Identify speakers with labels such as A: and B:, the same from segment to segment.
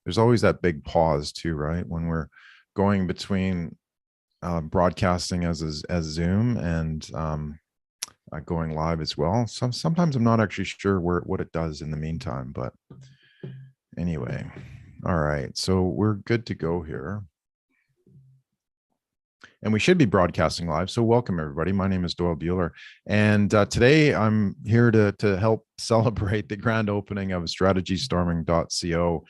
A: there's always that big pause too, right? When we're going between broadcasting as Zoom and going live as well. Sometimes I'm not actually sure what it does in the meantime, but anyway. All right, so we're good to go here. And we should be broadcasting live. So welcome everybody. My name is Doyle Buehler. And today I'm here to help celebrate the grand opening of strategystorming.co.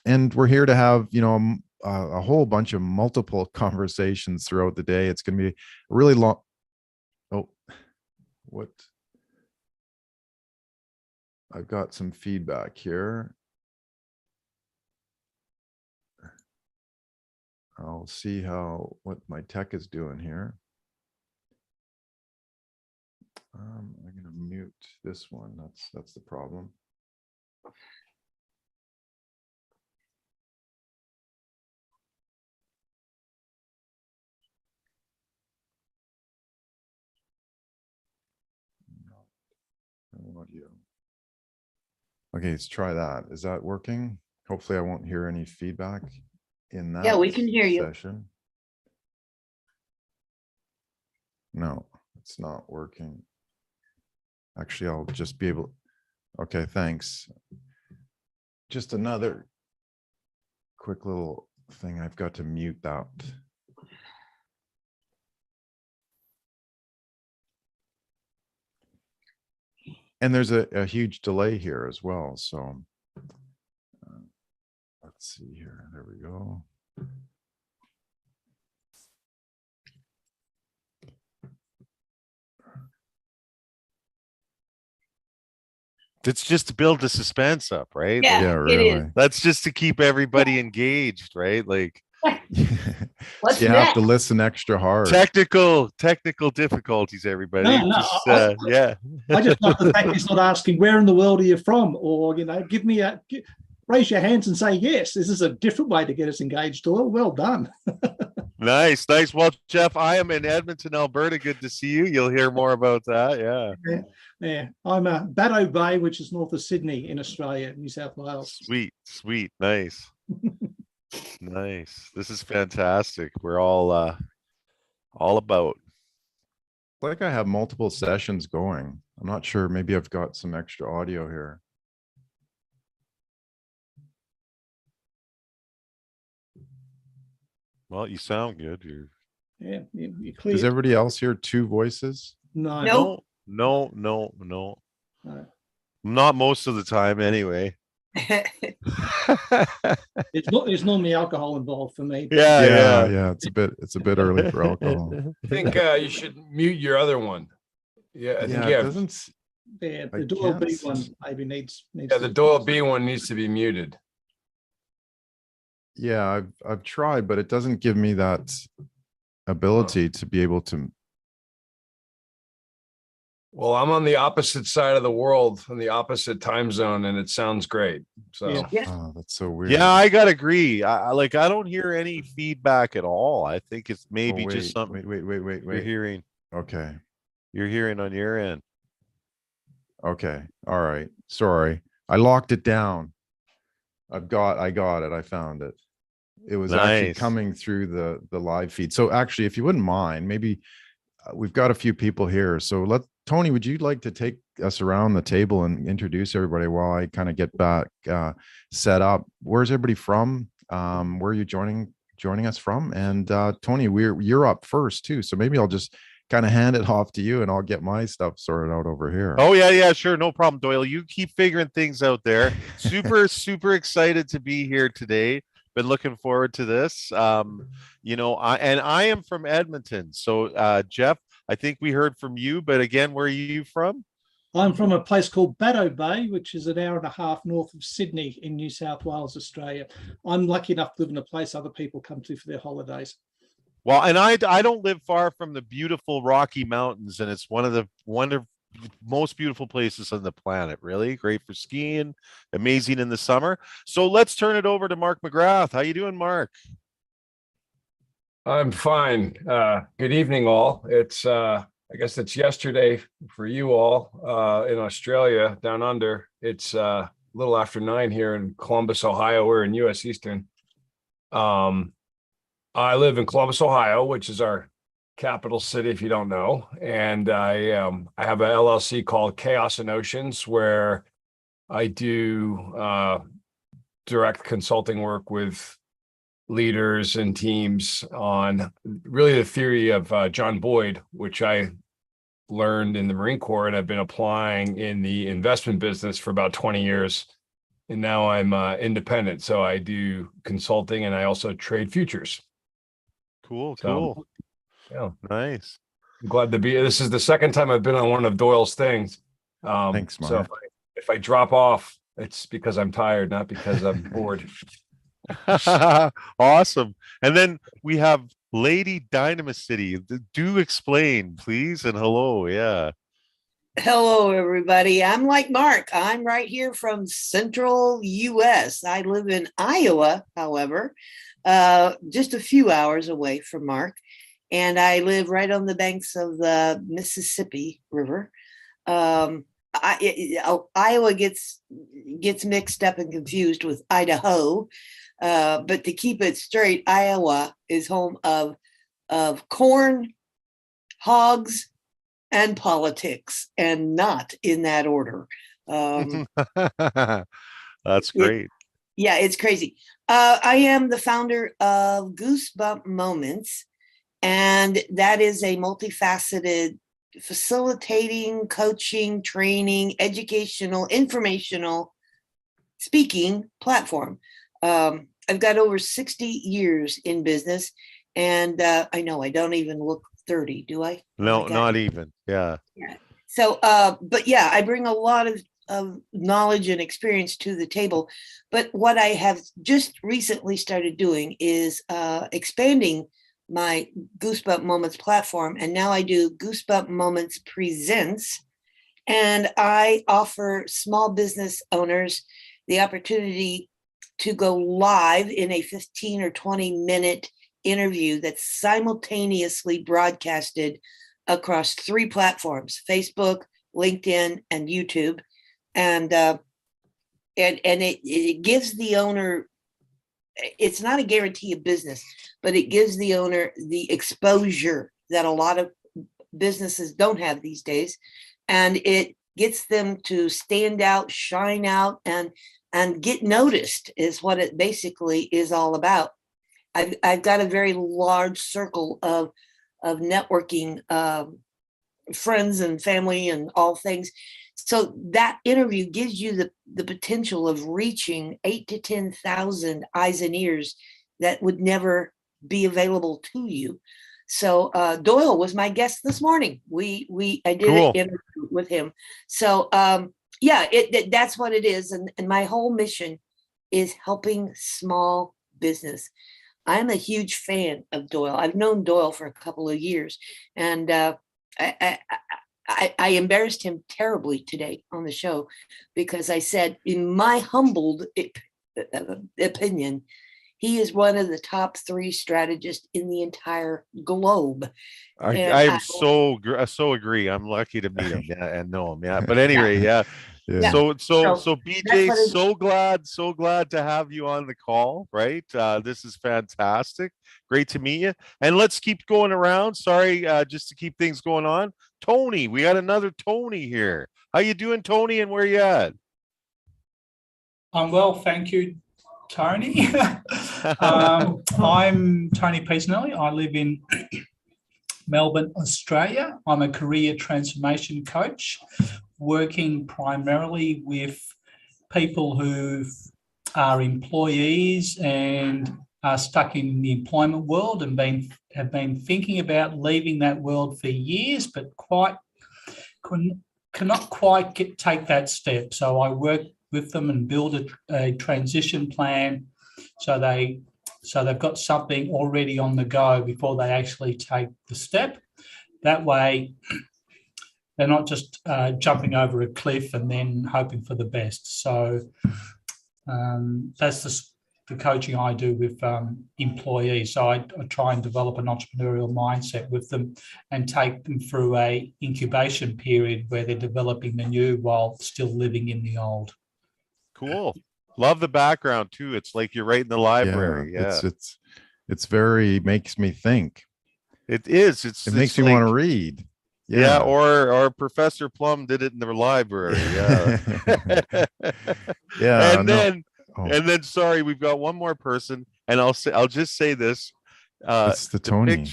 A: And we're here to have, a whole bunch of multiple conversations throughout the day. It's going to be a really long. Oh, what? I've got some feedback here. I'll see what my tech is doing here. I'm going to mute this one. That's the problem. No audio. Okay, let's try that. Is that working? Hopefully I won't hear any feedback in that.
B: Yeah, we can hear you.
A: Session. No, it's not working. Actually, I'll just be able. Okay, thanks. Just another quick little thing. I've got to mute that. And there's a huge delay here as well. So let's see here. There we go.
C: It's just to build the suspense up, right?
B: Yeah,
A: Yeah, really.
C: That's just to keep everybody engaged, right? Like,
B: What's
A: you have
B: next?
A: to listen extra hard.
C: technical difficulties, everybody.
D: No,
C: Yeah.
D: I just love the fact he's not asking where in the world are you from, or give me raise your hands and say yes. This is a different way to get us engaged. Well done.
C: Nice. Well, Jeff, I am in Edmonton, Alberta. Good to see you. You'll hear more about that.
D: Yeah. I'm at Baddow Bay, which is north of Sydney in Australia, New South Wales.
C: Sweet. Nice. Nice. This is fantastic. We're all about.
A: Like I have multiple sessions going. I'm not sure. Maybe I've got some extra audio here.
C: Well, you sound good.
D: You're clear.
A: Does everybody else hear two voices?
D: No.
C: No. Not most of the time, anyway.
D: It's normally alcohol involved for me.
A: Yeah. It's a bit early for alcohol.
E: I think you should mute your other one. Yeah, I think
A: it doesn't.
D: Yeah, the Doyle B one maybe needs.
E: Yeah, the Doyle B one needs to be muted.
A: Yeah, I've tried, but it doesn't give me that ability to be able to.
E: Well, I'm on the opposite side of the world, on the opposite time zone, and it sounds great. So
B: Yeah.
A: Oh, that's so weird.
C: Yeah, I gotta agree. I don't hear any feedback at all. I think it's maybe just something.
A: Wait.
C: You're hearing.
A: Okay.
C: You're hearing on your end.
A: Okay. All right. Sorry. I locked it down. I got it. I found it. It was actually
C: Nice.
A: coming through the live feed. So actually, if you wouldn't mind, maybe we've got a few people here. So Tony, would you like to take us around the table and introduce everybody while I kind of get back set up? Where's everybody from? Where are you joining us from? And Tony, you're up first too. So maybe I'll just kind of hand it off to you and I'll get my stuff sorted out over here.
C: Oh yeah, sure, no problem, Doyle. You keep figuring things out there. Super excited to be here today. Been looking forward to this. I am from Edmonton. So Jeff, I think we heard from you, but again, where are you from?
D: I'm from a place called Baddow Bay, which is an hour and a half north of Sydney in New South Wales, Australia. I'm lucky enough to live in a place other people come to for their holidays.
C: Well, and I don't live far from the beautiful Rocky Mountains, and it's one of the most beautiful places on the planet. Really great for skiing, amazing in the summer. So let's turn it over to Mark McGrath. How you doing, Mark?
E: I'm fine. Good evening, all. It's I guess it's yesterday for you all in Australia down under. It's little after 9 here in Columbus, Ohio. We're in US Eastern. I live in Columbus, Ohio, which is our capital city, if you don't know. And I have a LLC called Chaos and Oceans, where I do direct consulting work with leaders and teams on really the theory of John Boyd, which I learned in the Marine Corps and I've been applying in the investment business for about 20 years. And now I'm independent. So I do consulting and I also trade futures.
C: Cool.
E: So, yeah.
C: Nice.
E: I'm glad to be. This is the second time I've been on one of Doyle's things.
A: Thanks, Mark.
E: So if I drop off, it's because I'm tired, not because I'm bored.
C: Awesome. And then we have Lady Dynamo City. Do explain, please, and hello. Yeah.
B: Hello, everybody. I'm like Mark. I'm right here from central US. I live in Iowa, however, just a few hours away from Mark. And I live right on the banks of the Mississippi River. Iowa gets mixed up and confused with Idaho. But to keep it straight, Iowa is home of corn, hogs, and politics, and not in that order.
C: That's great.
B: It's crazy. I am the founder of Goosebump Moments, and that is a multifaceted facilitating, coaching, training, educational, informational, speaking platform. I've got over 60 years in business, and I know I don't even look 30, do I?
C: No, not even. Yeah.
B: So, but yeah, I bring a lot of knowledge and experience to the table. But what I have just recently started doing is expanding my Goosebump Moments platform. And now I do Goosebump Moments Presents. And I offer small business owners the opportunity to go live in a 15 or 20-minute interview that's simultaneously broadcasted across 3 platforms: Facebook, LinkedIn, and YouTube. And it gives the owner, it's not a guarantee of business, but it gives the owner the exposure that a lot of businesses don't have these days. And it gets them to stand out, shine out, and get noticed is what it basically is all about. I've got a very large circle of networking friends and family and all things. So that interview gives you the potential of reaching 8,000 to 10,000 eyes and ears that would never be available to you. So Doyle was my guest this morning. I did an interview with him. So that's what it is. And my whole mission is helping small business. I'm a huge fan of Doyle. I've known Doyle for a couple of years, and I embarrassed him terribly today on the show because I said, in my humbled opinion, he is one of the top 3 strategists in the entire globe.
C: I so agree. I'm lucky to meet him and know him. Yeah. But anyway, yeah. So BJ, so glad to have you on the call, right? This is fantastic. Great to meet you. And let's keep going around. Sorry, just to keep things going on. Tony, we got another Tony here. How you doing, Tony, and where you at?
F: I'm well, thank you, Tony. I'm Tony Peasanelli. I live in Melbourne, Australia. I'm a career transformation coach, working primarily with people who are employees and are stuck in the employment world and have been thinking about leaving that world for years, but cannot quite take that step. So I work with them and build a transition plan so they've got something already on the go before they actually take the step. That way, they're not just jumping over a cliff and then hoping for the best. So that's the coaching I do with employees. So I try and develop an entrepreneurial mindset with them and take them through a incubation period where they're developing the new while still living in the old.
C: Cool. Love the background too. It's like you're right in the library. Yeah.
A: It's very makes me think.
C: It is.
A: It makes
C: it's
A: me want to
C: like,
A: read.
C: yeah, or Professor Plum did it in the library. Yeah.
A: Yeah.
C: and
A: No.
C: then
A: Oh,
C: and then sorry, we've got one more person, and I'll just say this.
A: it's the
C: The
A: Tony.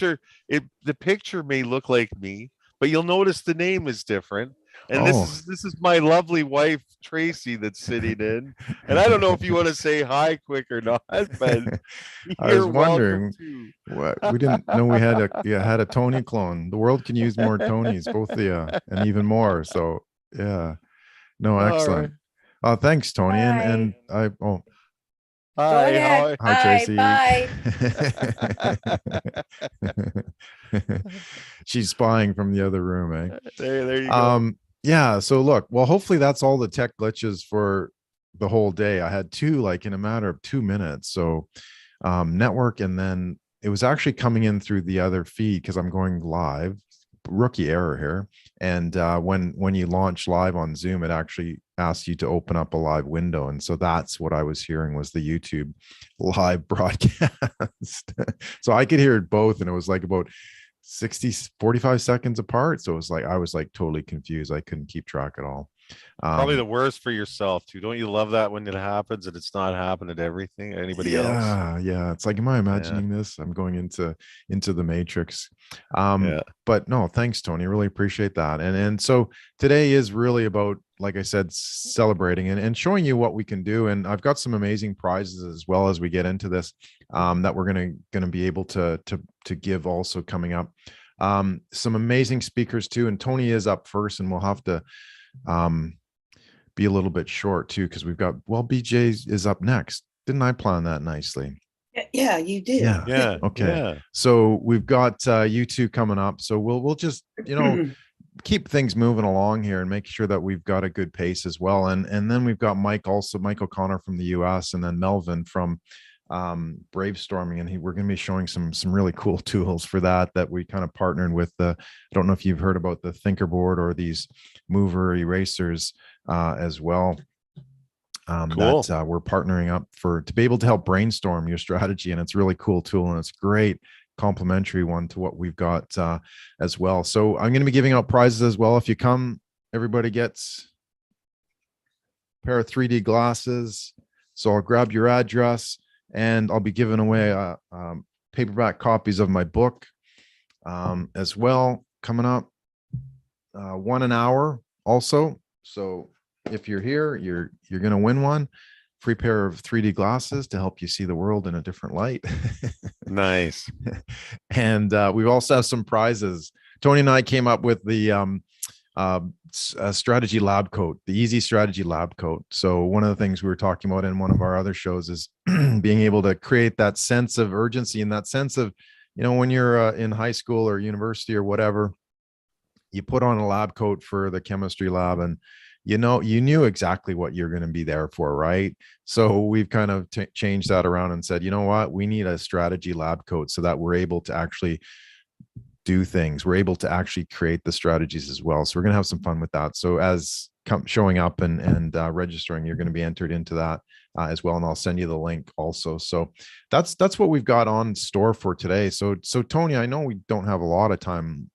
C: the picture may look like me, but you'll notice the name is different. And
A: Oh.
C: this is my lovely wife Tracy that's sitting in. And I don't know if you want to say hi quick or not, but
A: I was
C: you're welcome
A: wondering
C: to.
A: what we didn't know we had a Tony clone. The world can use more Tonys, both and even more. So yeah, no,
C: All right.
A: excellent. Thanks, Tony. And I
C: Hi,
G: ahead.
A: hi Tracy.
G: Bye.
A: She's spying from the other room, eh?
C: there you go.
A: Yeah, so look, well, hopefully that's all the tech glitches for the whole day. I had two like in a matter of 2 minutes. So network, and then it was actually coming in through the other feed because I'm going live. Rookie error here. And when you launch live on Zoom, it actually asks you to open up a live window. And so that's what I was hearing was the YouTube live broadcast. So I could hear it both, and it was like about 45 seconds apart. So it was like I was like totally confused. I couldn't keep track at all.
C: Probably the worst for yourself too. Don't you love that when it happens and it's not happening to anybody else?
A: Yeah. It's like, am I imagining this? I'm going into the matrix.
C: Yeah.
A: But no, thanks, Tony. I really appreciate that. And so today is really about, like I said, celebrating and showing you what we can do. And I've got some amazing prizes as well as we get into this that we're gonna be able to give also coming up. Some amazing speakers too. And Tony is up first, and we'll have to be a little bit short too, because we've got, well, BJ is up next. Didn't I plan that nicely?
B: Yeah, you did.
C: Yeah.
A: Okay.
C: Yeah.
A: So we've got you two coming up. So we'll just, keep things moving along here and make sure that we've got a good pace as well. And then we've got Mike O'Connor from the US, and then Melvin from Bravestorming, and we're going to be showing some really cool tools for that we kind of partnered with I don't know if you've heard about the Thinkerboard or these mover erasers as well.
C: Cool.
A: That we're partnering up to be able to help brainstorm your strategy, and it's a really cool tool, and it's great complimentary one to what we've got as well. So I'm going to be giving out prizes as well. If you come, everybody gets a pair of 3D glasses. So I'll grab your address, and I'll be giving away paperback copies of my book as well coming up. 1 an hour also. So if you're here, you're going to win one free pair of 3D glasses to help you see the world in a different light.
C: Nice.
A: And we also have some prizes. Tony and I came up with the strategy lab coat, the easy strategy lab coat. So one of the things we were talking about in one of our other shows is being able to create that sense of urgency and that sense of, when you're in high school or university or whatever, you put on a lab coat for the chemistry lab, and you knew exactly what you're going to be there for, right? So we've kind of changed that around and said, you know what, we need a strategy lab coat so that we're able to actually do things. We're able to actually create the strategies as well. So we're going to have some fun with that. So as showing up and registering, you're going to be entered into that as well. And I'll send you the link also. So that's what we've got on store for today. So Tony, I know we don't have a lot of time,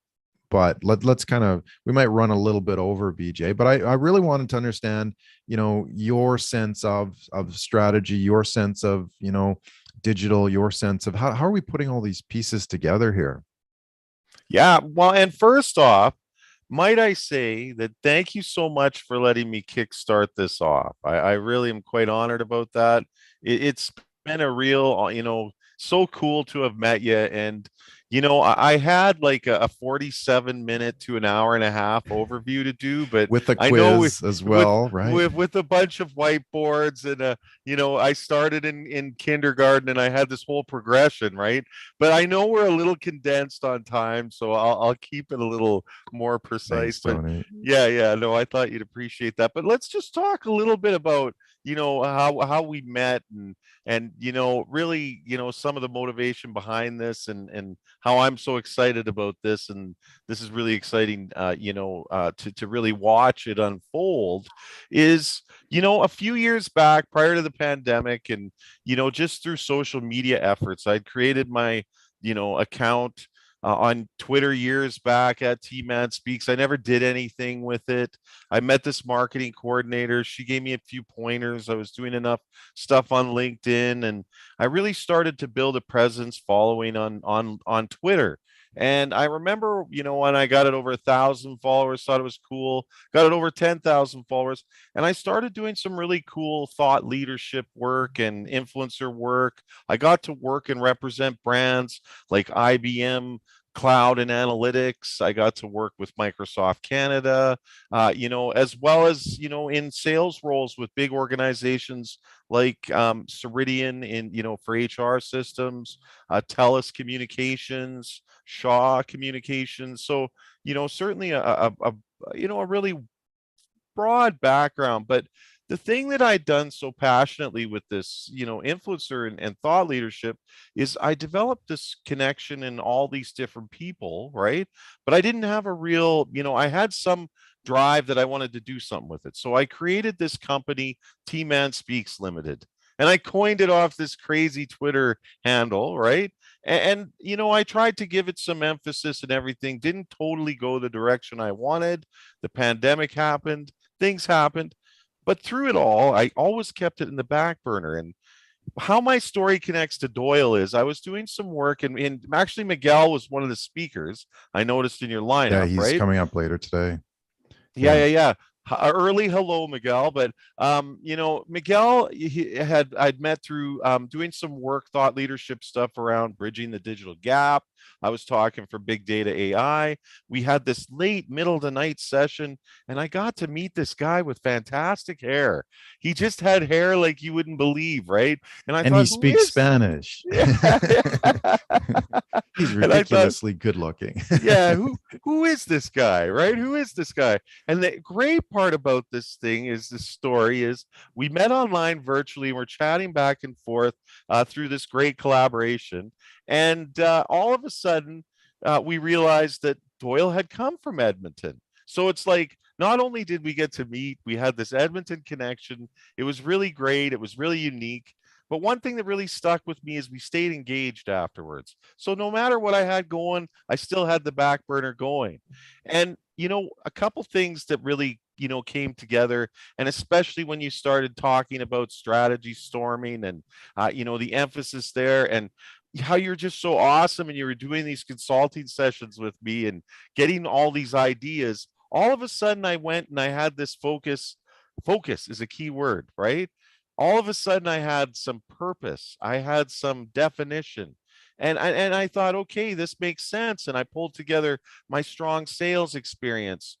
A: but let's we might run a little bit over, BJ, but I really wanted to understand, your sense of strategy, your sense of, digital, your sense of how are we putting all these pieces together here?
C: Yeah. Well, and first off, might I say that thank you so much for letting me kickstart this off. I really am quite honored about that. It's been a real, so cool to have met you. And, I had like a 47-minute to an hour and a half overview to do, but
A: with the
C: I know
A: quiz as well, right?
C: With a bunch of whiteboards and, I started in kindergarten and I had this whole progression, right? But I know we're a little condensed on time, so I'll keep it a little more precise.
A: Thanks, Tony.
C: Yeah, no, I thought you'd appreciate that. But let's just talk a little bit about, how we met, and really, some of the motivation behind this, and how I'm so excited about this. And this is really exciting, to really watch it unfold. Is, a few years back, prior to the pandemic, and just through social media efforts, I'd created my account on Twitter years back at T-Man Speaks. I never did anything with it. I met this marketing coordinator. She gave me a few pointers. I was doing enough stuff on LinkedIn, and I really started to build a presence following on Twitter. And I remember, when I got it over 1,000 followers, thought it was cool, got it over 10,000 followers. And I started doing some really cool thought leadership work and influencer work. I got to work and represent brands like IBM Cloud and Analytics. I got to work with Microsoft Canada, as well as, in sales roles with big organizations like Ceridian for HR systems, TELUS Communications, Shaw Communications. So, certainly a really broad background. But the thing that I'd done so passionately with this, influencer and thought leadership, is I developed this connection in all these different people, right? But I didn't have a real, I had some drive that I wanted to do something with it. So I created this company, T-Man Speaks Limited. And I coined it off this crazy Twitter handle, right? And I tried to give it some emphasis and everything. Didn't totally go the direction I wanted. The pandemic happened, things happened. But through it all, I always kept it in the back burner. And how my story connects to Doyle is, I was doing some work, and actually Miguel was one of the speakers I noticed in your lineup,
A: Yeah, he's
C: right?
A: coming up later today.
C: Yeah. Early hello, Miguel. But Miguel, I'd met through doing some work, thought leadership stuff around bridging the digital gap. I was talking for big data AI. We had this late middle of the night session, and I got to meet this guy with fantastic hair. He just had hair like you wouldn't believe, right? And I
A: And
C: thought,
A: he
C: who
A: speaks
C: is
A: Spanish.
C: yeah.
A: He's
C: And I thought,
A: ridiculously good looking.
C: yeah, who is this guy, right? Who is this guy? And the great part about this thing is, this story is, we met online virtually, and we're chatting back and forth through this great collaboration. And all of a sudden, we realized that Doyle had come from Edmonton. So it's like, not only did we get to meet, we had this Edmonton connection. It was really great. It was really unique. But one thing that really stuck with me is we stayed engaged afterwards. So no matter what I had going, I still had the back burner going. And, a couple things that really, came together, and especially when you started talking about strategy storming, and, the emphasis there, and how you're just so awesome, and you were doing these consulting sessions with me and getting all these ideas. All of a sudden I went and I had this focus. Focus is a key word, right? All of a sudden I had some purpose. I had some definition. And I thought, okay, this makes sense. And I pulled together my strong sales experience,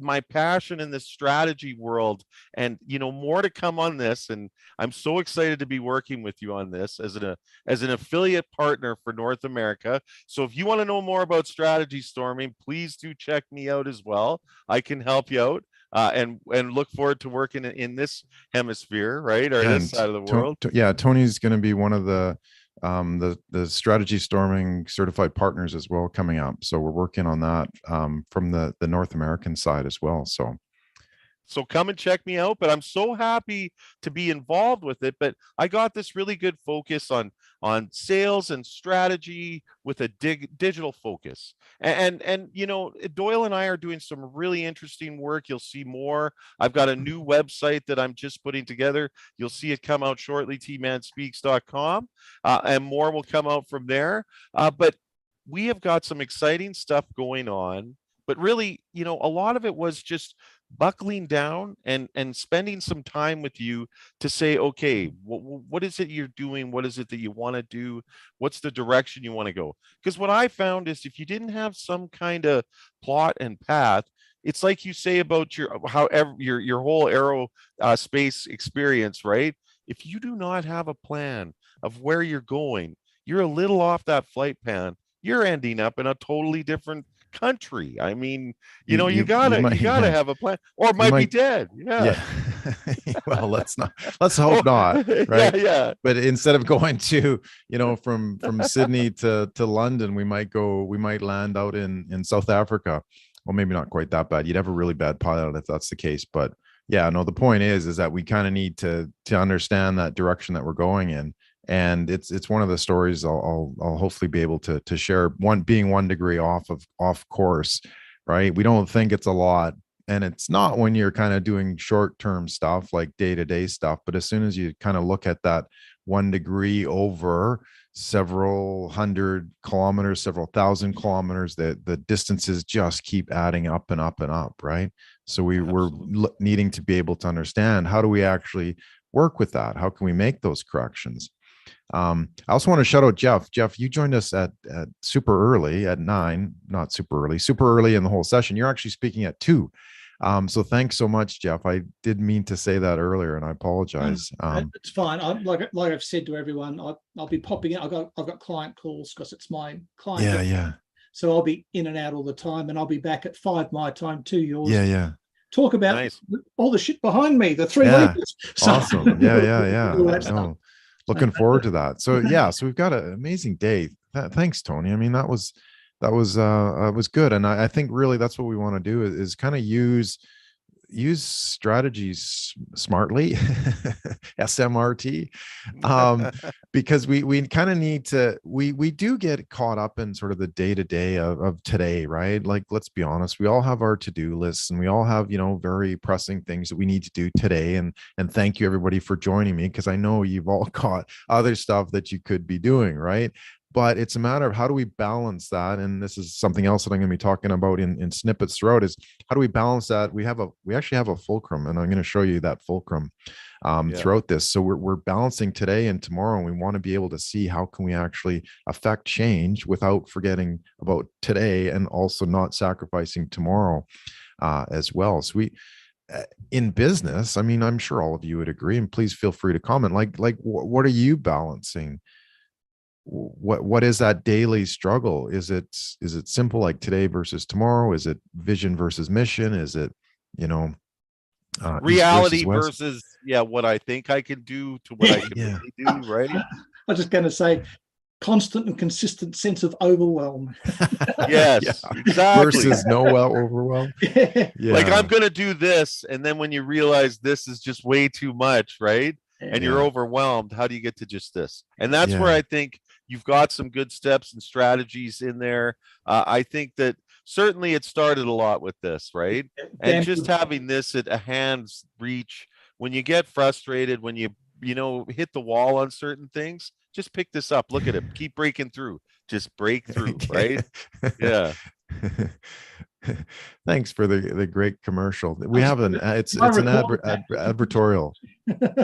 C: my passion in this strategy world, and more to come on this. And I'm so excited to be working with you on this as an affiliate partner for North America. So if you want to know more about strategy storming, please do check me out as well. I can help you out. And look forward to working in this hemisphere, right, or this side of the world.
A: Tony's going to be one of the strategy storming certified partners as well coming up. So we're working on that from the North American side as well.
C: So come and check me out. But I'm so happy to be involved with it. But I got this really good focus on sales and strategy with a digital focus. And Doyle and I are doing some really interesting work. You'll see more. I've got a new website that I'm just putting together. You'll see it come out shortly, tmanspeaks.com, and more will come out from there. But we have got some exciting stuff going on. But really, a lot of it was just buckling down and spending some time with you to say, okay, what is it you're doing? What is it that you want to do? What's the direction you want to go? Because what I found is, if you didn't have some kind of plot and path, it's like you say about your whole aero space experience, right? If you do not have a plan of where you're going, you're a little off that flight plan. You're ending up in a totally different country. I mean,
A: You-
C: you
A: you
C: gotta
A: might- yeah.
C: have a plan, or it
A: You
C: might be
A: might-
C: dead. Yeah.
A: Well, let's hope not, right?
C: Yeah.
A: But instead of going to, from Sydney to London, we might land out in South Africa. Well, maybe not quite that bad. You'd have a really bad pilot if that's the case. But yeah, no, the point is that we kind of need to understand that direction that we're going in. And it's one of the stories I'll hopefully be able to share, being 1 degree off course, right? We don't think it's a lot, and it's not when you're kind of doing short-term stuff like day-to-day stuff, but as soon as you kind of look at that 1 degree over several hundred kilometers, several thousand kilometers, the distances just keep adding up and up and up, right? So we're needing to be able to understand, how do we actually work with that? How can we make those corrections? I also want to shout out Jeff. Jeff, you joined us at super early at 9, not super early in the whole session. You're actually speaking at 2. So thanks so much, Jeff. I did mean to say that earlier, and I apologize.
D: It's fine. Like I've said to everyone, I'll be popping in. I've got client calls because it's my client.
A: Yeah.
D: So I'll be in and out all the time, and I'll be back at 5 my time, 2 yours.
A: Yeah.
D: Talk about
C: Nice.
D: all the shit behind me, the 3
A: Yeah.
D: liters. So,
A: Awesome. Yeah.
D: all that stuff.
A: No, looking forward to that. So yeah, so we've got an amazing day. Thanks, Tony. I mean, that was good, and I think really that's what we want to do is kind of use strategies smartly, SMRT, because we kind of need to, we do get caught up in sort of the day-to-day of today, right? Like, let's be honest, we all have our to-do lists, and we all have, very pressing things that we need to do today. And thank you everybody for joining me, because I know you've all got other stuff that you could be doing, right? But it's a matter of how do we balance that? And this is something else that I'm going to be talking about in snippets throughout, is how do we balance that? We actually have a fulcrum, and I'm going to show you that fulcrum throughout this. So we're balancing today and tomorrow, and we want to be able to see how can we actually affect change without forgetting about today, and also not sacrificing tomorrow as well. So in business, I mean, I'm sure all of you would agree, and please feel free to comment. Like what are you balancing? What is that daily struggle? Is it simple, like today versus tomorrow? Is it vision versus mission? Is it
C: reality
A: versus
C: versus what I think I can do to what I can really do, right?
D: I was just going to say, constant and consistent sense of overwhelm.
C: Yes, exactly.
A: Versus overwhelm. Yeah.
C: Like, I'm going to do this, and then when you realize this is just way too much, right? And you're overwhelmed, how do you get to just this? And that's where I think you've got some good steps and strategies in there. I think that certainly it started a lot with this, right? And just having this at a hand's reach, when you get frustrated, when you hit the wall on certain things, just pick this up, look at it, keep breaking through, just break through, right? Yeah.
A: Thanks for the great commercial. We have it's an advertorial.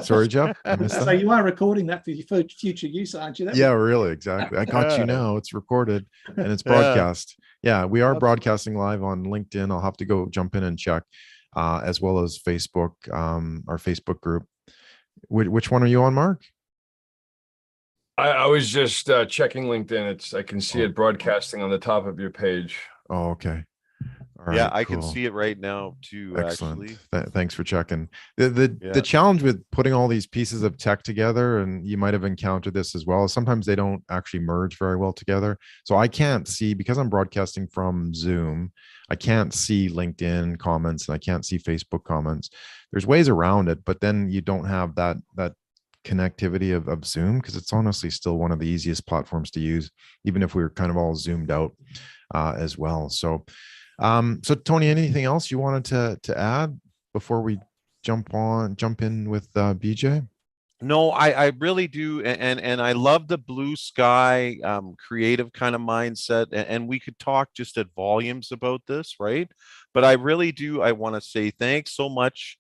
A: Sorry, Jeff.
D: So you are recording that for your future use, aren't you?
A: Yeah, really, exactly. I got you now. It's recorded and it's broadcast. Yeah, we are broadcasting live on LinkedIn. I'll have to go jump in and check, as well as Facebook, our Facebook group. Which one are you on, Mark?
E: I was just checking LinkedIn. I can see it broadcasting on the top of your page.
A: Oh, okay. All
C: Yeah,
A: right,
C: I
A: cool.
C: can see it right now too.
A: Excellent.
C: Actually,
A: Thanks for checking. The challenge with putting all these pieces of tech together, and you might have encountered this as well, sometimes they don't actually merge very well together. So I can't see, because I'm broadcasting from Zoom, I can't see LinkedIn comments and I can't see Facebook comments. There's ways around it, but then you don't have that connectivity of Zoom, because it's honestly still one of the easiest platforms to use, even if we were kind of all zoomed out as well. So Tony, anything else you wanted to add before we jump in with BJ?
C: No, I really do, and I love the blue sky creative kind of mindset, and we could talk just at volumes about this, right? But I really do. I want to say thanks so much.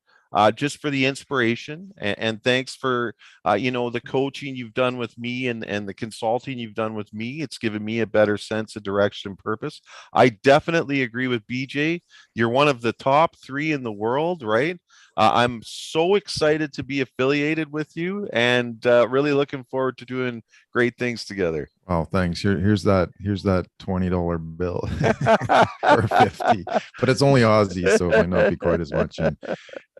C: Just for the inspiration, and thanks for the coaching you've done with me, and the consulting you've done with me. It's given me a better sense of direction and purpose. I definitely agree with BJ. You're one of the top 3 in the world, right? I'm so excited to be affiliated with you, and really looking forward to doing great things together.
A: Oh, thanks. Here's that $20 bill or 50, but it's only Aussie, so it might not be quite as much in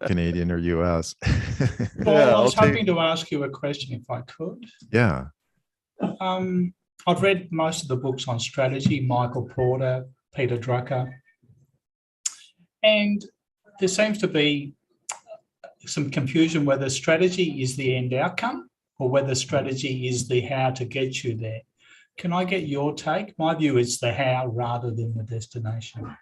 A: Canadian or US.
F: Well, I was
C: I'll
F: hoping to ask you a question if I could.
A: Yeah.
F: I've read most of the books on strategy, Michael Porter, Peter Drucker, and there seems to be some confusion whether strategy is the end outcome or whether strategy is the how to get you there. Can I get your take? My view is the how rather than the destination.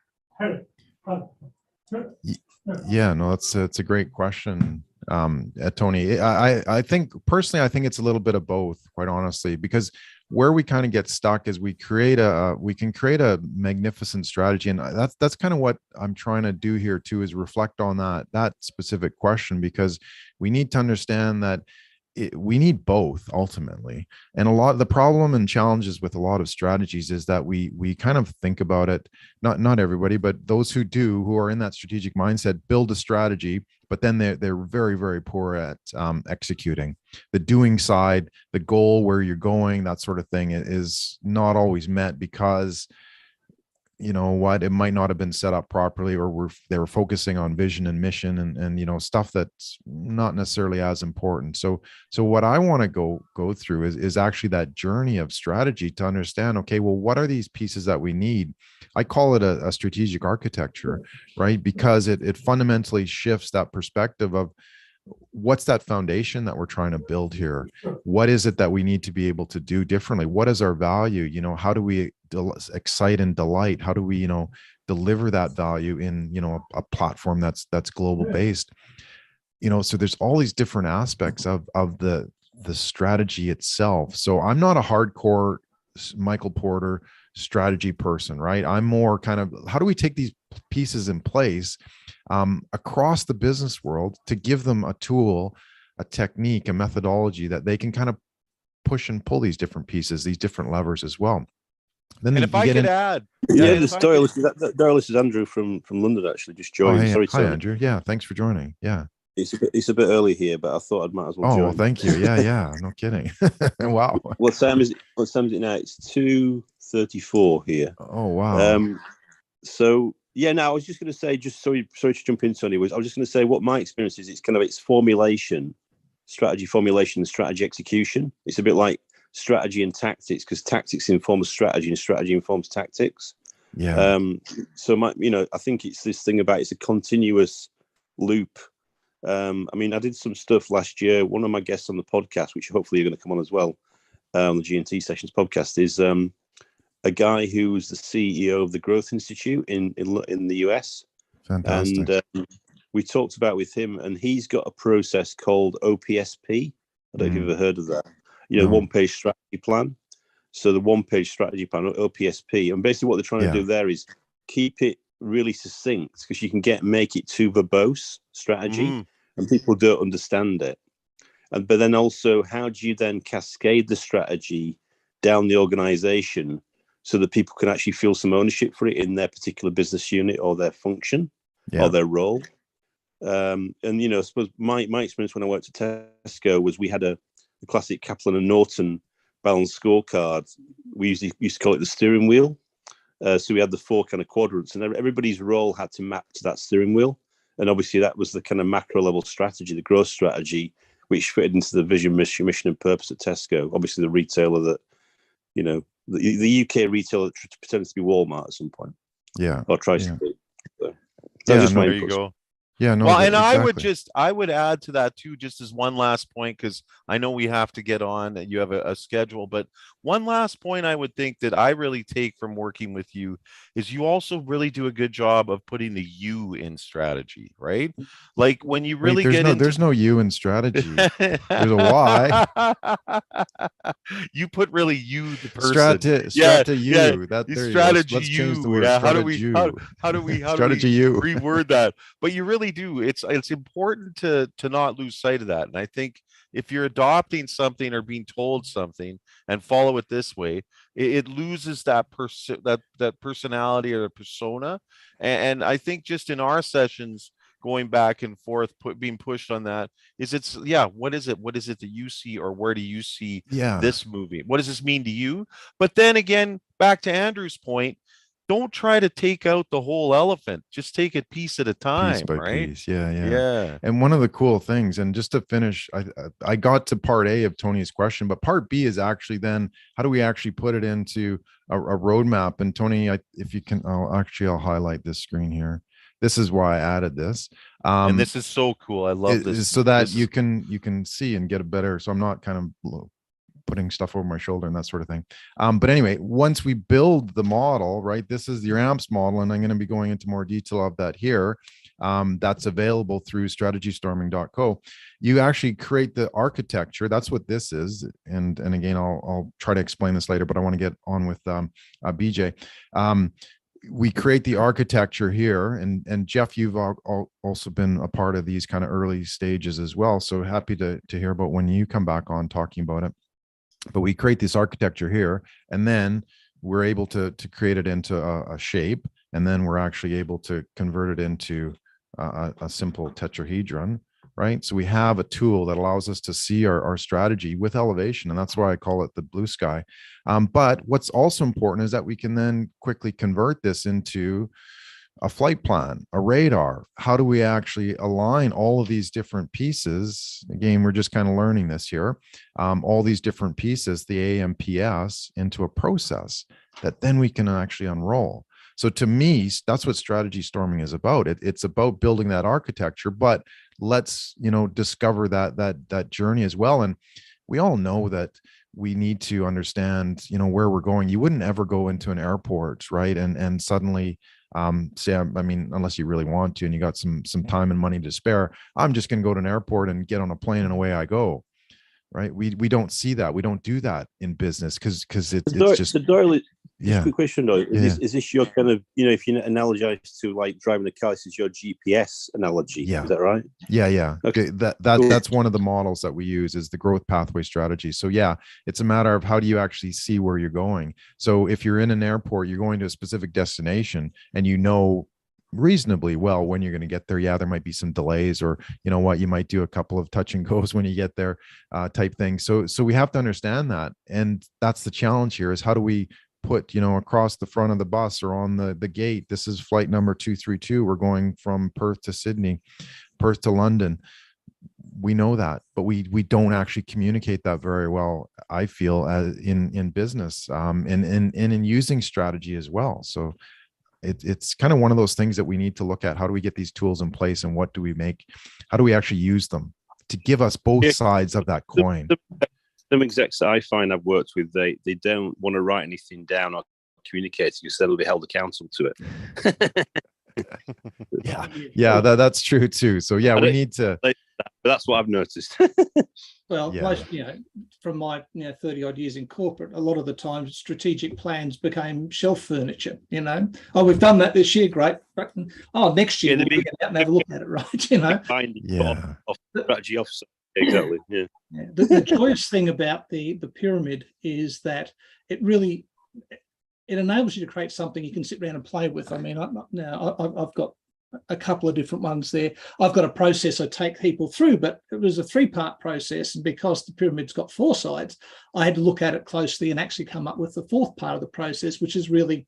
A: Yeah, no, it's a great question, Tony. I think personally, I think it's a little bit of both, quite honestly, because where we kind of get stuck is we can create a magnificent strategy, and that's kind of what I'm trying to do here too, is reflect on that specific question, because we need to understand that we need both ultimately. And a lot of the problem and challenges with a lot of strategies is that we kind of think about it, not everybody, but those who do, who are in that strategic mindset, build a strategy, but then they're very, very poor at executing. The doing side, the goal, where you're going, that sort of thing is not always met, because you know what, it might not have been set up properly, or they were focusing on vision and mission and you know, stuff that's not necessarily as important. So what I want to go through is actually that journey of strategy to understand, okay, well, what are these pieces that we need? I call it a strategic architecture, right? Because it fundamentally shifts that perspective of what's that foundation that we're trying to build here. What is it that we need to be able to do differently? What is our value? You know, how do we excite and delight? How do we, you know, deliver that value in, you know, a platform that's global based? You know, so there's all these different aspects of the strategy itself. So I'm not a hardcore Michael Porter strategy person, right? I'm more kind of, how do we take these pieces in place across the business world to give them a tool, a technique, a methodology that they can kind of push and pull these different pieces, these different levers as well. Then
C: and if I could add,
G: this is Andrew from London, actually just joined.
A: Oh, hey,
G: Sorry,
A: hi Andrew. Yeah, thanks for joining. Yeah,
G: it's a bit early here, but I thought I might as well join.
A: Oh, well, thank you. Yeah, no kidding. Wow.
G: What time is it now? It's 2:34 here.
A: Oh, wow.
G: So yeah, now I was just going to say, just sorry to jump in, Tony. I was just going to say what my experience is. It's formulation, strategy formulation, and strategy execution. It's a bit like strategy and tactics, because tactics informs strategy and strategy informs tactics.
A: Yeah.
G: So I think it's this thing about, it's a continuous loop. I mean, I did some stuff last year. One of my guests on the podcast, which hopefully you're going to come on as well, on the G&T Sessions podcast, is a guy who was the CEO of the Growth Institute in the US.
A: Fantastic.
G: And we talked about with him, and he's got a process called OPSP. I don't know if you've ever heard of that. You know, one-page strategy plan. So the one-page strategy plan, or OPSP, and basically what they're trying to do there is keep it really succinct, because you can make it too verbose strategy, and people don't understand it. But then also, how do you then cascade the strategy down the organization so that people can actually feel some ownership for it in their particular business unit or their function or their role? And you know, I suppose my experience when I worked at Tesco was we had a classic Kaplan and Norton balanced scorecard. We used to call it the steering wheel. So we had the 4 kind of quadrants, and everybody's role had to map to that steering wheel. And obviously that was the kind of macro level strategy, the growth strategy, which fitted into the vision, mission, and purpose at Tesco. Obviously the retailer that, you know, the UK retailer that pretends to be Walmart at some point.
A: Yeah.
G: Or tries to be. So
C: there you go.
A: Yeah, no.
C: Well, and
A: exactly.
C: I would add to that too, just as one last point, because I know we have to get on and you have a schedule, but one last point I would think that I really take from working with you is you also really do a good job of putting the you in strategy, right? Like when you really
A: there's no you in strategy. There's a why.
C: You put really you, the person.
A: You. That there
C: strategy.
A: Let's change the word.
C: Yeah. How do we
A: strategy you
C: reword that? But you really do. It's important to not lose sight of that. And I think if you're adopting something or being told something and follow it this way, it loses that personality or persona. And I think just in our sessions, going back and forth, being pushed on that is what is it that you see, or where do you see this movie? What does this mean to you? But then again, back to Andrew's point, don't try to take out the whole elephant. Just take it piece at a time,
A: piece by
C: right?
A: piece. Yeah. And one of the cool things, and just to finish, I got to part A of Tony's question, but part B is actually then how do we actually put it into a roadmap? And Tony, if you can, I'll highlight this screen here. This is why I added this.
C: And this is so cool. I love this.
A: So that you can see and get a better, so I'm not kind of putting stuff over my shoulder and that sort of thing. But anyway, once we build the model, right, this is your AMPS model, and I'm going to be going into more detail of that here. That's available through strategystorming.co. You actually create the architecture. That's what this is. And again, I'll try to explain this later, but I want to get on with BJ. We create the architecture here, and Jeff, you've also been a part of these kind of early stages as well. So happy to hear about when you come back on talking about it. But we create this architecture here, and then we're able to create it into a shape, and then we're actually able to convert it into a simple tetrahedron, right? So we have a tool that allows us to see our strategy with elevation, and that's why I call it the blue sky. But what's also important is that we can then quickly convert this into a flight plan, a radar. How do we actually align all of these different pieces? Again, we're just kind of learning this here. All these different pieces, the AMPS, into a process that then we can actually unroll. So to me, that's what strategy storming is about. It's about building that architecture, but let's, discover that journey as well. And we all know that we need to understand, where we're going. You wouldn't ever go into an airport, right? And suddenly say, I mean, unless you really want to, and you got some time and money to spare, I'm just going to go to an airport and get on a plane and away I go. Right. We don't see that. We don't do that in business because it's just.
G: So Doyle,
A: yeah.
G: Quick question, Doyle. Is this your kind of, if you analogize to like driving a car, this is your GPS analogy?
A: Yeah.
G: Is that right?
A: Yeah.
G: Okay.
A: That's one of the models that we use, is the growth pathway strategy. So yeah, it's a matter of how do you actually see where you're going. So if you're in an airport, you're going to a specific destination, and reasonably well when you're going to get there. Yeah, there might be some delays, or you might do a couple of touch and goes when you get there, type thing. So we have to understand that, and that's the challenge here, is how do we put across the front of the bus or on the gate, this is flight number 232, we're going from Perth to Sydney, Perth to London. We know that, but we don't actually communicate that very well, I feel, in business, and in using strategy as well. So it's kind of one of those things that we need to look at. How do we get these tools in place, and how do we actually use them to give us both sides of that coin?
G: Some execs that I find I've worked with, they don't want to write anything down or communicate, because they'll be held accountable to it.
A: Yeah, that's true too. So yeah, we need to.
G: But that's what I've noticed.
D: Well, most, from my 30 odd years in corporate, a lot of the time strategic plans became shelf furniture. Oh, we've done that this year, great. But, next year we'll get out and have a look at it, right?
G: Off strategy officer. Exactly. Yeah.
D: The joyous thing about the pyramid is that it enables you to create something you can sit around and play with. I mean, I've got a couple of different ones there. I've got a process I take people through, but it was a 3-part process, and because the pyramid's got 4 sides, I had to look at it closely and actually come up with the 4th part of the process, which has really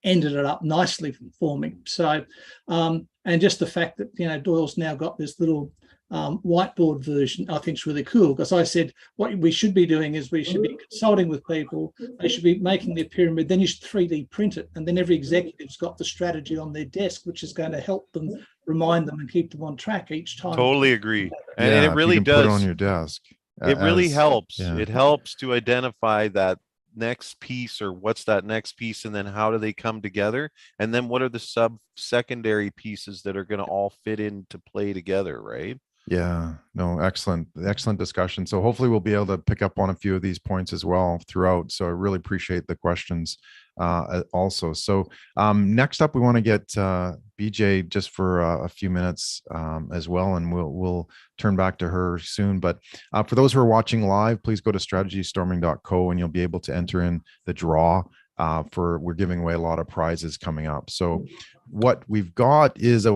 D: ended it up nicely for me. So, and just the fact that Doyle's now got this little whiteboard version, I think is really cool, because I said what we should be doing is we should be consulting with people. They should be making their pyramid, then you should 3D print it, and then every executive's got the strategy on their desk, which is going to help them, remind them, and keep them on track each time.
C: Totally agree. And it really does.
A: Put it on your desk.
C: It really helps. Yeah. It helps to identify that next piece, or what's that next piece, and then how do they come together, and then what are the secondary pieces that are going to all fit into play together, right?
A: Yeah, no, excellent discussion. So hopefully we'll be able to pick up on a few of these points as well throughout. So I really appreciate the questions also. So next up, we want to get BJ just for a few minutes as well, and we'll turn back to her soon. But for those who are watching live, please go to strategystorming.co, and you'll be able to enter in the draw. We're giving away a lot of prizes coming up. So what we've got is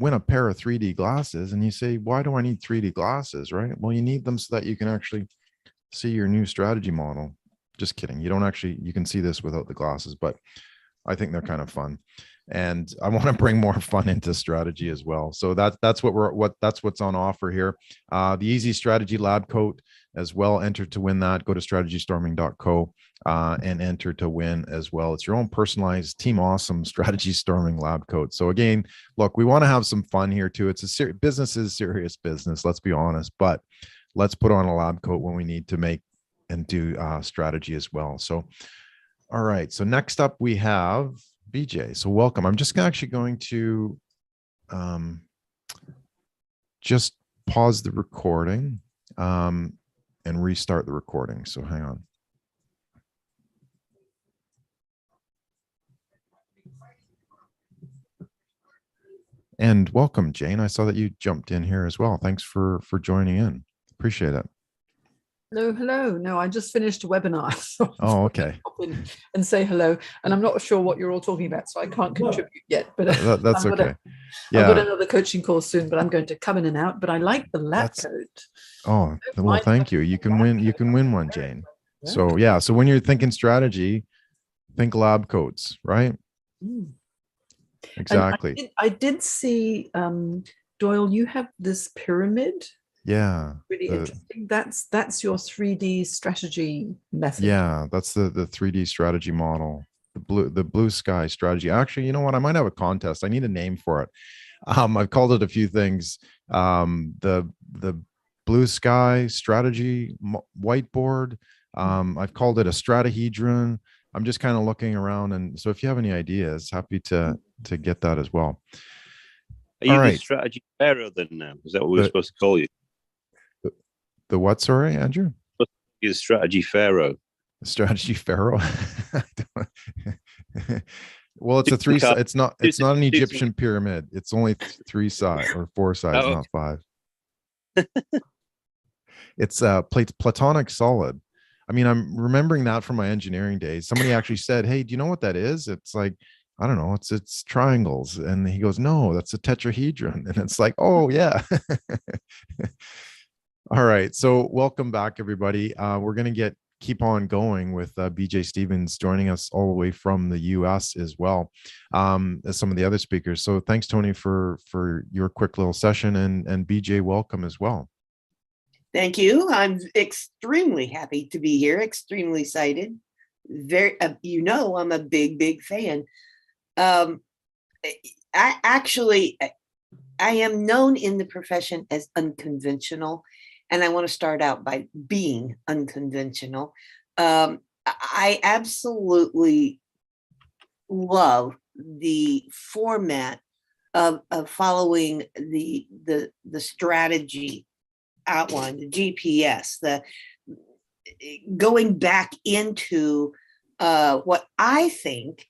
A: win a pair of 3D glasses, and you say, why do I need 3D glasses? Right? Well, you need them so that you can actually see your new strategy model. Just kidding. You don't actually, you can see this without the glasses, but I think they're kind of fun. And I want to bring more fun into strategy as well. So that's what's on offer here. The Easy Strategy Lab Coat as well. Enter to win that. Go to strategystorming.co and enter to win as well. It's your own personalized Team Awesome Strategy Storming Lab Coat. So again, look, we want to have some fun here too. It's a business is serious business. Let's be honest, but let's put on a lab coat when we need to make and do strategy as well. So, all right. So next up we have BJ. So welcome. I'm just actually going to just pause the recording and restart the recording. So hang on. And welcome, Jane. I saw that you jumped in here as well. Thanks for joining in. Appreciate it.
H: Hello. No, I just finished a webinar. So
A: oh, okay.
H: And say hello. And I'm not sure what you're all talking about, so I can't contribute yet. But
A: that's okay.
H: Yeah, I've got another coaching course soon, but I'm going to come in and out. But I like the lab coat.
A: Oh, well, thank you. You can win one, Jane. Yeah. So yeah. So when you're thinking strategy, think lab coats, right?
H: Mm.
A: Exactly.
H: I did see, Doyle, you have this pyramid.
A: Yeah,
H: really interesting. That's your 3D strategy method.
A: Yeah, that's the 3D strategy model, the blue sky strategy. Actually, you know what, I might have a contest. I need a name for it. I've called it a few things. The blue sky strategy whiteboard. I've called it a stratahedron. I'm just kind of looking around, and so if you have any ideas, happy to get that as well.
G: Are you the strategy pharaoh then now? Is that what we're supposed to call you?
A: The what? Sorry, Andrew?
G: Is strategy pharaoh?
A: Strategy pharaoh. Well, it's a three. It's not an Egyptian pyramid. It's only 3 sides or 4 sides, not 5. It's platonic solid. I mean, I'm remembering that from my engineering days. Somebody actually said, "Hey, do you know what that is?" It's like, I don't know. It's triangles, and he goes, "No, that's a tetrahedron." And it's like, oh yeah. All right, so welcome back, everybody. We're going to keep on going with BJ Stevens joining us all the way from the US as well as some of the other speakers. So thanks, Tony, for your quick little session, and BJ, welcome as well.
B: Thank you. I'm extremely happy to be here, extremely excited. Very, I'm a big fan. I am known in the profession as unconventional. And I want to start out by being unconventional. I absolutely love the format of following the strategy outline, the GPS, the going back into what I think,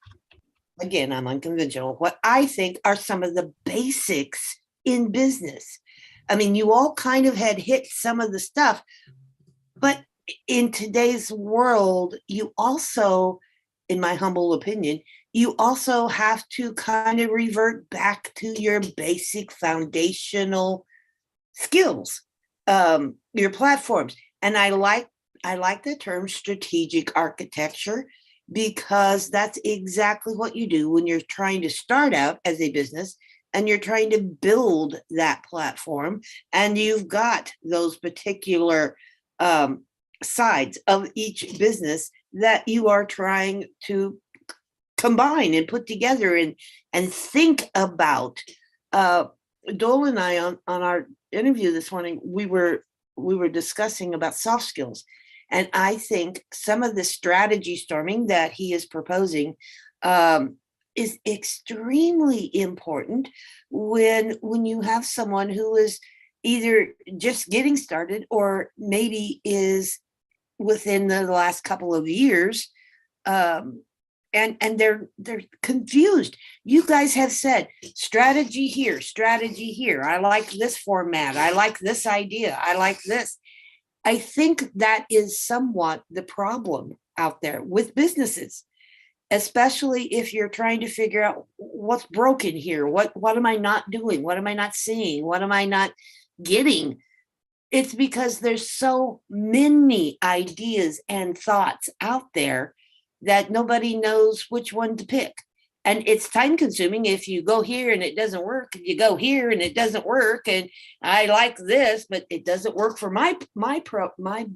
B: again, I'm unconventional, what I think are some of the basics in business. I mean, you all kind of had hit some of the stuff, but in today's world, you also, in my humble opinion, you also have to kind of revert back to your basic foundational skills, your platforms. And I like the term strategic architecture, because that's exactly what you do when you're trying to start out as a business and you're trying to build that platform, and you've got those particular sides of each business that you are trying to combine and put together and think about. Doyle and I on our interview this morning, we were discussing about soft skills, and I think some of the strategy storming that he is proposing is extremely important when you have someone who is either just getting started or maybe is within the last couple of years, and they're confused. You guys have said strategy here. I like this format. I like this idea. I like this. I think that is somewhat the problem out there with businesses. especially if you're trying to figure out what's broken here. What am I not doing? What am I not seeing? What am I not getting? It's because there's so many ideas and thoughts out there that nobody knows which one to pick. And it's time consuming if you go here and it doesn't work, you go here and it doesn't work, and I like this, but it doesn't work for my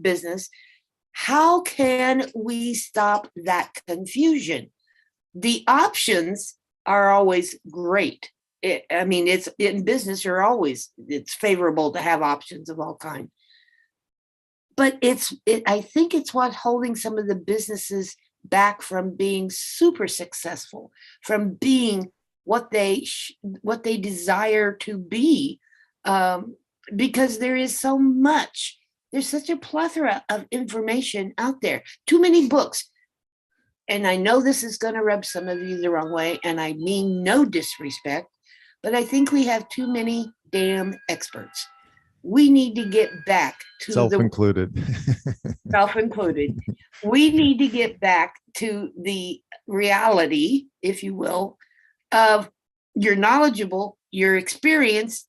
B: business. How can we stop that confusion? The options are always great. It's in business, it's favorable to have options of all kinds. But I think it's what holding some of the businesses back from being super successful, from being what they desire to be, because there's such a plethora of information out there, too many books. And I know this is going to rub some of you the wrong way, and I mean no disrespect, but I think we have too many damn experts. We need to get back to
A: self-included.
B: Self-included. We need to get back to the reality, if you will, of you're knowledgeable, you're experienced,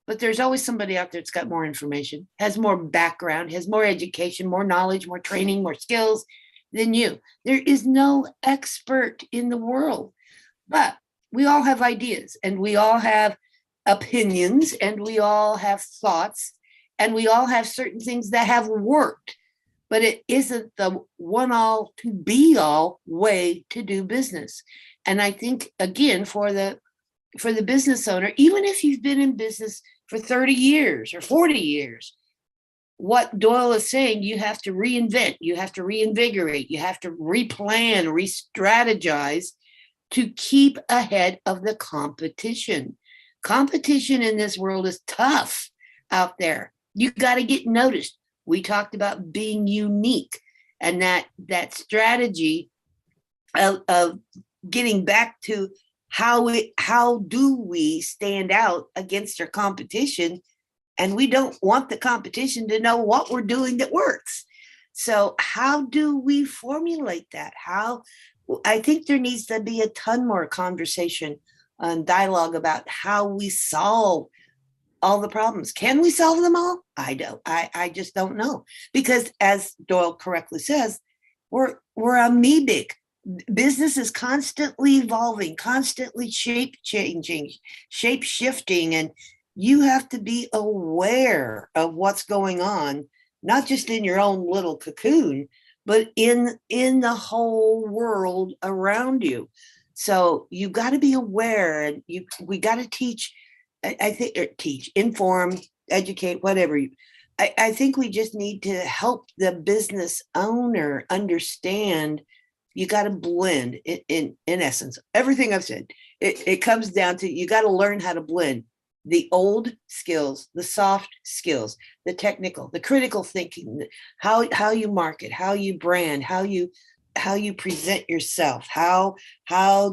B: but there's always somebody out there that's got more information, has more background, has more education, more knowledge, more training, more skills than you. There is no expert in the world, but we all have ideas, and we all have opinions, and we all have thoughts, and we all have certain things that have worked, but it isn't the one all to be all way to do business. And I think, again, for the business owner, even if you've been in business for 30 years or 40 years, what Doyle is saying, you have to reinvent, you have to reinvigorate, you have to replan, re-strategize to keep ahead of the competition. Competition in this world is tough out there. You got to get noticed. We talked about being unique, and that strategy of getting back to how do we stand out against our competition, and we don't want the competition to know what we're doing that works. So how do we formulate that? I think there needs to be a ton more conversation and dialogue about how we solve all the problems. Can we solve them all? I just don't know, because as Doyle correctly says, we're amoebic. Business is constantly evolving, constantly shape changing, shape shifting, and you have to be aware of what's going on, not just in your own little cocoon, but in the whole world around you. So you got to be aware, and we got to teach. I think teach, inform, educate, whatever. I think we just need to help the business owner understand. You got to blend. In essence, everything I've said, it comes down to you got to learn how to blend the old skills, the soft skills, the technical, the critical thinking, how you market, how you brand, how you present yourself, how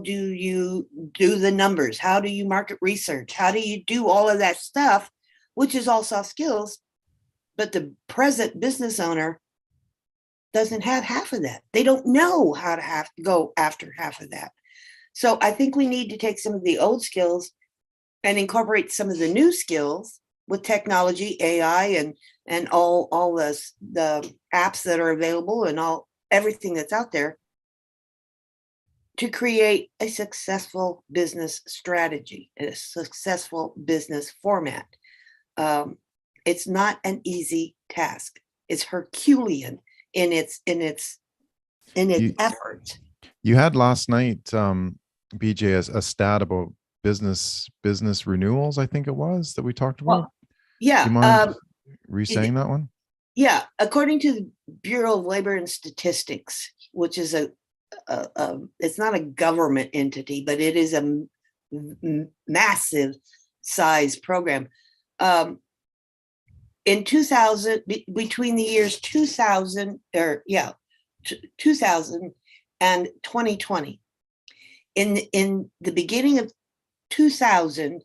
B: do you do the numbers, how do you market research, how do you do all of that stuff, which is all soft skills. But the present business owner doesn't have half of that. They don't know how to go after half of that. So I think we need to take some of the old skills and incorporate some of the new skills with technology, AI, and all the apps that are available, and everything that's out there, to create a successful business strategy, a successful business format. It's not an easy task. It's Herculean in its effort.
A: You had last night, BJ, a stat about business renewals, I think it was, that we talked about.
B: Well, yeah.
A: Do you mind re-saying that one?
B: Yeah. According to the Bureau of Labor and Statistics, which is it's not a government entity, but it is a massive size program. In 2000, between the years 2000 and 2020, in the beginning of 2000,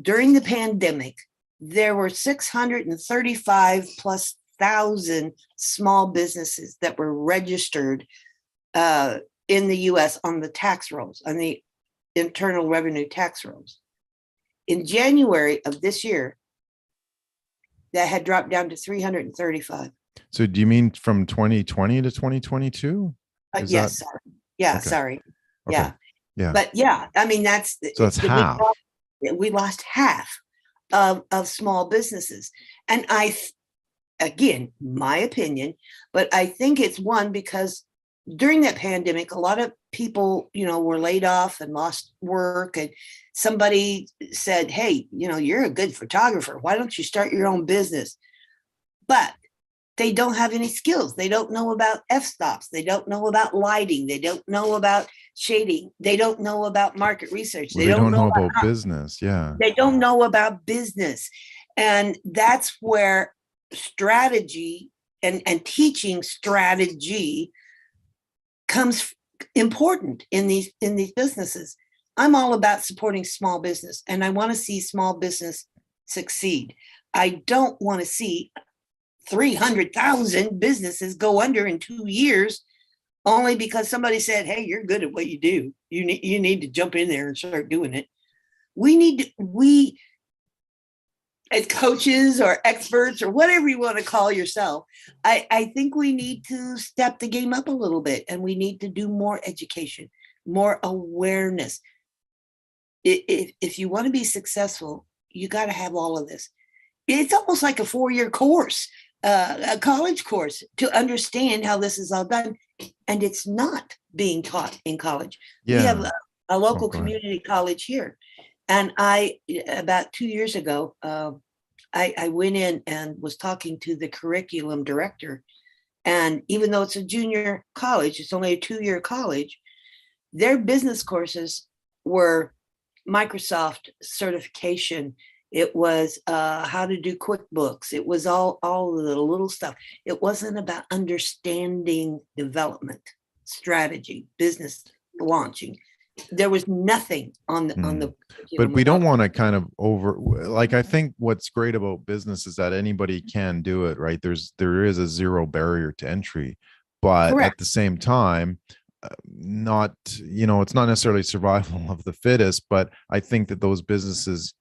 B: during the pandemic, there were 635 plus thousand small businesses that were registered in the US on the tax rolls, on the internal revenue tax rolls. In January of this year, that had dropped down to 335.
A: So do you mean from 2020 to 2022? Is
B: Yes,
A: that
B: sorry. Yeah,
A: okay?
B: sorry.
A: Okay.
B: Yeah.
A: Yeah.
B: But yeah, I mean, that's
A: So that's half.
B: We lost half of small businesses. And again, my opinion, but I think it's one because during that pandemic, a lot of people, were laid off and lost work. And somebody said, hey, you're a good photographer. Why don't you start your own business? But they don't have any skills. They don't know about f-stops. They don't know about lighting. They don't know about shading. They don't know about market research.
A: Well, they don't know about business. Yeah.
B: They don't know about business. And that's where strategy and teaching strategy comes important in these businesses. I'm all about supporting small business, and I want to see small business succeed. I don't want to see 300,000 businesses go under in 2 years only because somebody said, hey, you're good at what you do. You need to jump in there and start doing it. We as coaches or experts or whatever you want to call yourself, I think we need to step the game up a little bit, and we need to do more education, more awareness. If you want to be successful, you got to have all of this. It's almost like a 4-year course, a college course, to understand how this is all done. And it's not being taught in college.
A: Yeah.
B: We have a local community college here. And about 2 years ago, I went in and was talking to the curriculum director. And even though it's a junior college, it's only a 2-year college, their business courses were Microsoft certification. It was how to do QuickBooks. It was all of the little stuff. It wasn't about understanding development, strategy, business launching. There was nothing on the
A: but we don't want to kind of I think what's great about business is that anybody can do it, right? There is a zero barrier to entry, but
B: Correct.
A: At the same time, it's not necessarily survival of the fittest, but I think that those businesses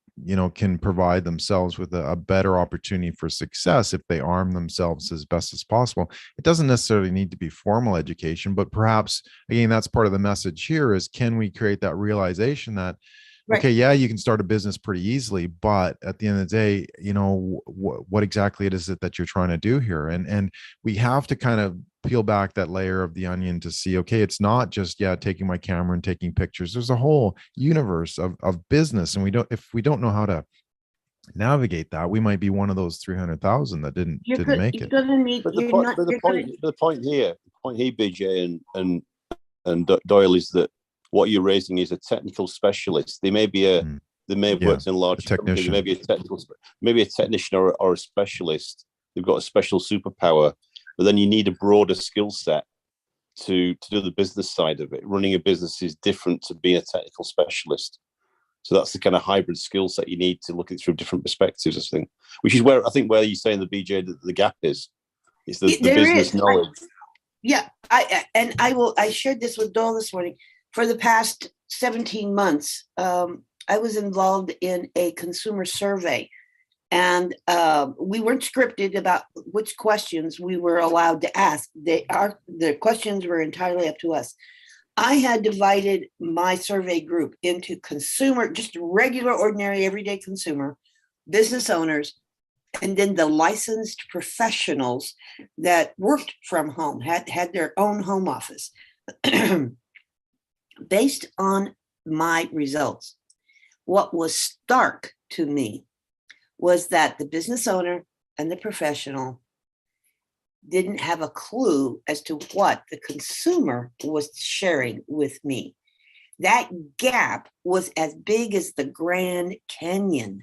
A: can provide themselves with a better opportunity for success if they arm themselves as best as possible. It doesn't necessarily need to be formal education, but perhaps, again, that's part of the message here is, can we create that realization that,
B: Right.
A: okay, yeah, you can start a business pretty easily, but at the end of the day, what exactly is it that you're trying to do here? And we have to kind of peel back that layer of the onion to see, okay, it's not just, taking my camera and taking pictures. There's a whole universe of business. And if we don't know how to navigate that, we might be one of those 300,000 that didn't make it.
G: The point here, BJ and Doyle, is that what you're raising is a technical specialist. They may be they may have worked in a large company, maybe a technician or a specialist. They've got a special superpower, but then you need a broader skill set to do the business side of it. Running a business is different to being a technical specialist. So that's the kind of hybrid skill set you need to look at it through different perspectives, I think, which is where you're saying the BJ, the gap is the business knowledge.
B: Yeah. I shared this with Doyle this morning. For the past 17 months, I was involved in a consumer survey, and we weren't scripted about which questions we were allowed to ask. The questions were entirely up to us. I had divided my survey group into consumer, just regular, ordinary, everyday consumer, business owners, and then the licensed professionals that worked from home, had their own home office. Based on my results, what was stark to me was that the business owner and the professional didn't have a clue as to what the consumer was sharing with me. That gap was as big as the Grand Canyon.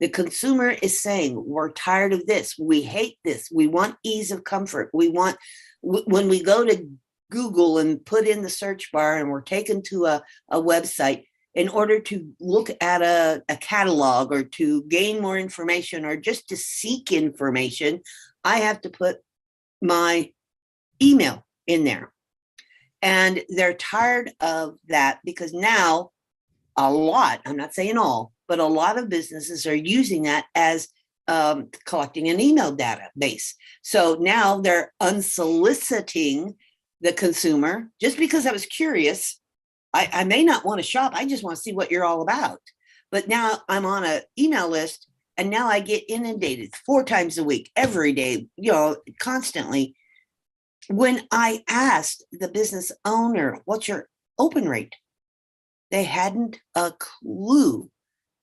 B: The consumer is saying, we're tired of this. We hate this. We want ease of comfort. We want, when we go to Google and put in the search bar and we're taken to a website, in order to look at a catalog or to gain more information or just to seek information, I have to put my email in there. And they're tired of that because now a lot, I'm not saying all, but a lot of businesses are using that as collecting an email database. So now they're unsoliciting the consumer just because I was curious. I may not want to shop. I just want to see what you're all about. But now I'm on an email list and now I get inundated 4 times a week, every day, constantly. When I asked the business owner, what's your open rate? They hadn't a clue.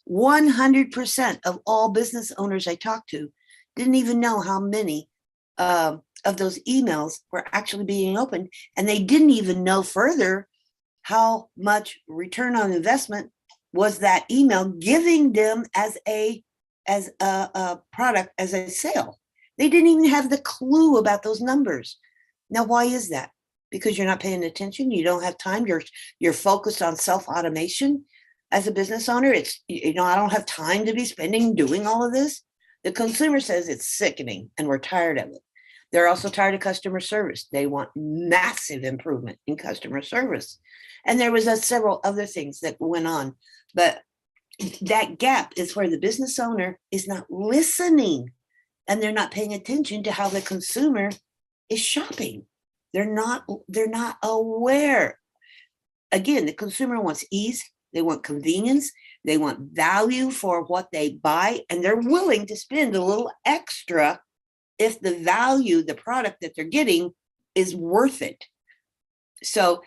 B: 100% of all business owners I talked to didn't even know how many of those emails were actually being opened. And they didn't even know further how much return on investment was that email giving them as a product, as a sale. They didn't even have the clue about those numbers. Now, why is that? Because you're not paying attention. You don't have time. You're focused on self-automation. As a business owner, it's, I don't have time to be spending doing all of this. The consumer says it's sickening and we're tired of it. They're also tired of customer service. They want massive improvement in customer service. And there was several other things that went on. But that gap is where the business owner is not listening and they're not paying attention to how the consumer is shopping. They're not aware. Again, the consumer wants ease. They want convenience. They want value for what they buy. And they're willing to spend a little extra if the value, the product that they're getting is worth it. So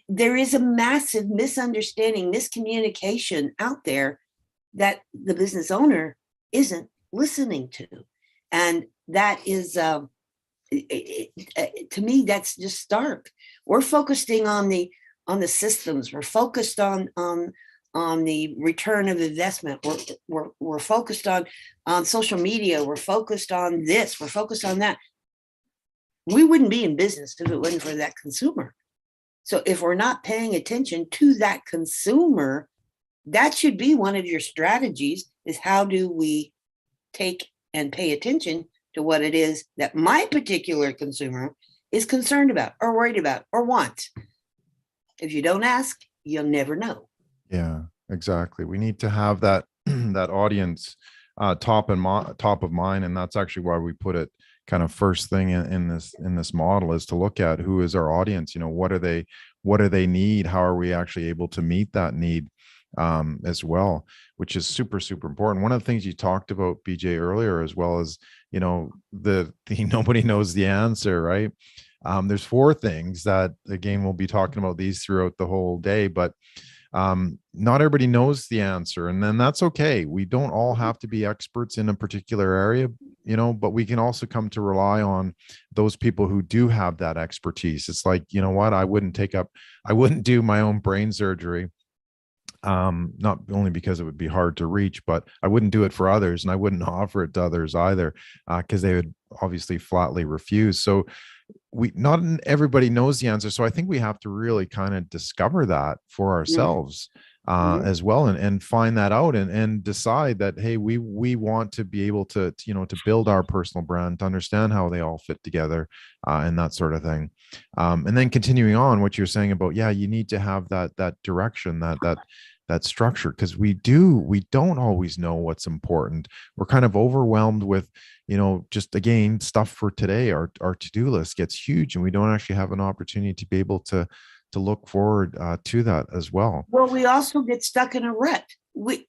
B: there is a massive misunderstanding, miscommunication out there that the business owner isn't listening to. And that is, to me, that's just stark. We're focusing on the systems. We're focused on the return of investment. We're focused on social media. We're focused on this. We're focused on that. We wouldn't be in business if it wasn't for that consumer. So if we're not paying attention to that consumer, that should be one of your strategies, is how do we take and pay attention to what it is that my particular consumer is concerned about or worried about or wants. If you don't ask, you'll never know.
A: Yeah, exactly. We need to have that that audience top of mind, and that's actually why we put it kind of first thing in this model, is to look at who is our audience. What do they need? How are we actually able to meet that need as well, which is super, super important. One of the things you talked about, BJ, earlier, as well as the nobody knows the answer, right? There's 4 things that, again, we'll be talking about these throughout the whole day, but not everybody knows the answer, and then that's okay. We don't all have to be experts in a particular area, but we can also come to rely on those people who do have that expertise. It's like, what, I wouldn't do my own brain surgery, not only because it would be hard to reach, but I wouldn't do it for others, and I wouldn't offer it to others either, because they would obviously flatly refuse. So not everybody knows the answer. So I think we have to really kind of discover that for ourselves as well, and find that out, and decide that, hey, we want to be able to build our personal brand, to understand how they all fit together, and that sort of thing. And then continuing on what you're saying about, you need to have that direction, that structure, because we don't always know what's important. We're kind of overwhelmed with, just, again, stuff for today. Our to-do list gets huge, and we don't actually have an opportunity to be able to look forward to that as well.
B: Well, we also get stuck in a rut. If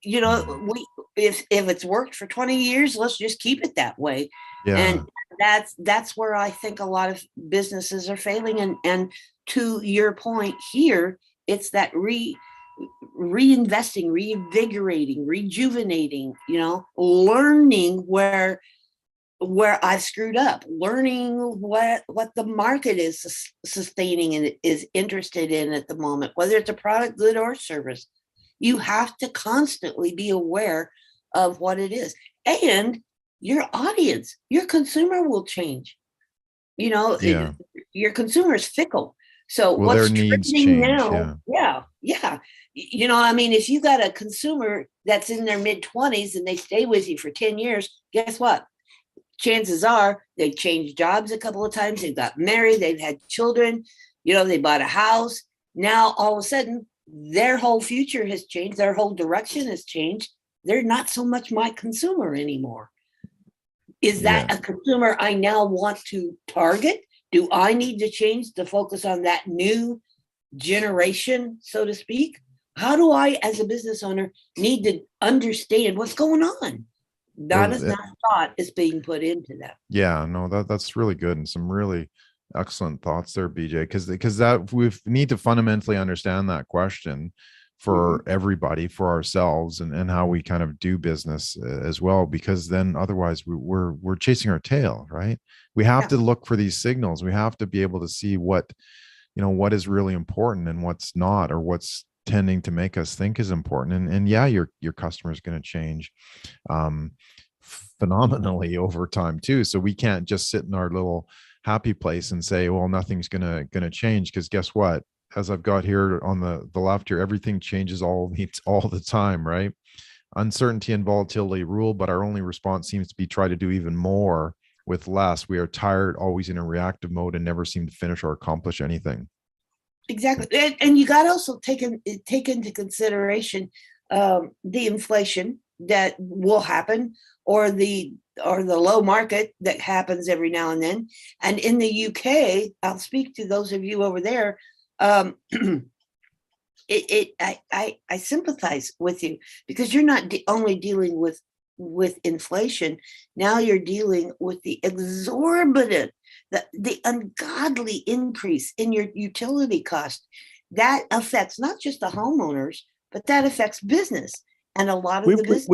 B: it's worked for 20 years, let's just keep it that way.
A: Yeah.
B: And that's where I think a lot of businesses are failing. And to your point here, it's that reinvesting, reinvigorating, rejuvenating, learning where I've screwed up, learning what the market is sustaining and is interested in at the moment, whether it's a product, good, or service. You have to constantly be aware of what it is. And your audience, your consumer will change. Your consumer is fickle. So what's
A: their needs
B: trending
A: change,
B: now? Yeah. If you got a consumer that's in their mid-20s and they stay with you for 10 years, guess what? Chances are they've changed jobs a couple of times. They've got married. They've had children. They bought a house. Now all of a sudden their whole future has changed. Their whole direction has changed. They're not so much my consumer anymore. Is that a consumer I now want to target? Do I need to change to focus on that new generation, so to speak? How do I, as a business owner, need to understand what's going on? Not as not thought is being put into that.
A: Yeah, no, that's really good, and some really excellent thoughts there, BJ, because that we need to fundamentally understand that question for everybody, for ourselves, and how we kind of do business as well, because then otherwise we're chasing our tail, right? We have to look for these signals. We have to be able to see what is really important and what's not, or what's tending to make us think is important. And yeah, your customer is going to change phenomenally over time too. So we can't just sit in our little happy place and say, well, nothing's gonna change, because guess what? As I've got here on the left here, everything changes all the time, right? Uncertainty and volatility rule, but our only response seems to be try to do even more with less. We are tired, always in a reactive mode, and never seem to finish or accomplish anything.
B: Exactly. And you got to also take into consideration the inflation that will happen, or the low market that happens every now and then. And in the UK, I'll speak to those of you over there. I sympathize with you, because you're not only dealing with inflation. Now you're dealing with the exorbitant, the ungodly increase in your utility cost. That affects not just the homeowners, but that affects business. And a lot of the business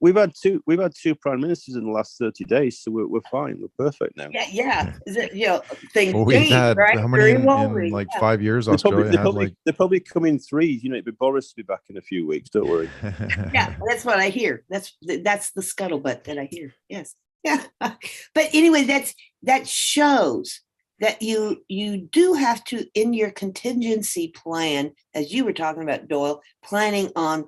G: we've had two prime ministers in the last 30 days, so we're fine. We're perfect now.
B: Yeah. Things
A: Well, we've
B: change,
A: had
B: right?
A: how many in
B: Slowly,
A: like 5 years? Australia
G: They probably come in threes. It'd be Boris to be back in a few weeks. Don't worry.
B: Yeah, that's what I hear. That's the scuttlebutt that I hear. Yes. Yeah. But anyway, that shows that you do have to, in your contingency plan, as you were talking about, Doyle, planning on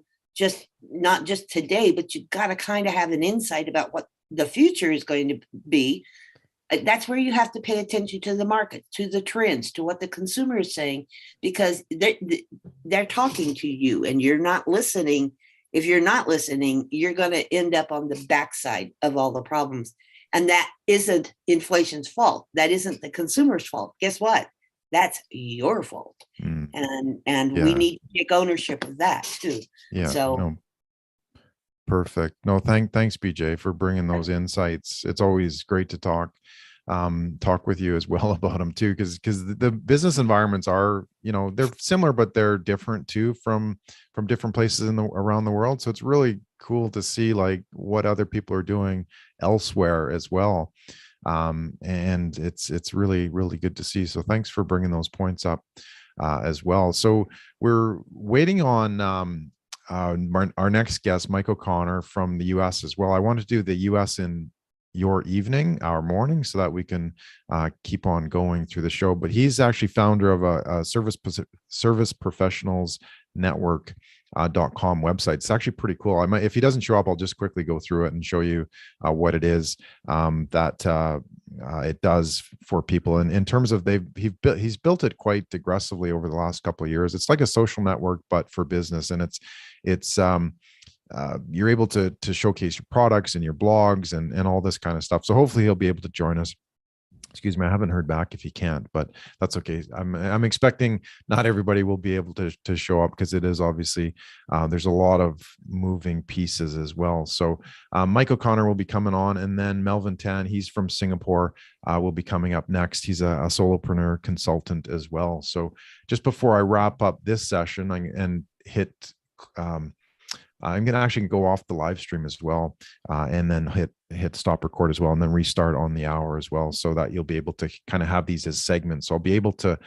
B: not just today, but you've got to kind of have an insight about what the future is going to be. That's where you have to pay attention to the market, to the trends, to what the consumer is saying, because they're talking to you and you're not listening. If you're not listening, you're going to end up on the backside of all the problems. And that isn't inflation's fault. That isn't the consumer's fault. Guess what? That's your fault. And we need to take ownership of that too.
A: Yeah.
B: So
A: no. Perfect. No, thanks, BJ, for bringing those insights. It's always great to talk with you as well about them too, because the business environments are, they're similar, but they're different too from different places around the world. So it's really cool to see like what other people are doing elsewhere as well. And it's really, really good to see. So thanks for bringing those points up as well. So we're waiting on our next guest, Mike O'Connor from the US as well. I want to do the US in your evening, our morning, so that we can keep on going through the show. But he's actually founder of a service professionals network .com website. It's actually pretty cool. If he doesn't show up, I'll just quickly go through it and show you what it is that it does for people. And in terms of he's built it quite aggressively over the last couple of years. It's like a social network, but for business. And it's you're able to showcase your products and your blogs and all this kind of stuff. So hopefully he'll be able to join us. Excuse me, I haven't heard back if he can't, but that's okay. I'm expecting not everybody will be able to show up, because it is obviously there's a lot of moving pieces as well. So Mike O'Connor will be coming on, and then Melvin Tan, he's from Singapore, will be coming up next. He's a solopreneur consultant as well. So just before I wrap up this session and hit I'm going to actually go off the live stream as well, and then hit stop record as well, and then restart on the hour as well, so that you'll be able to kind of have these as segments. So I'll be able to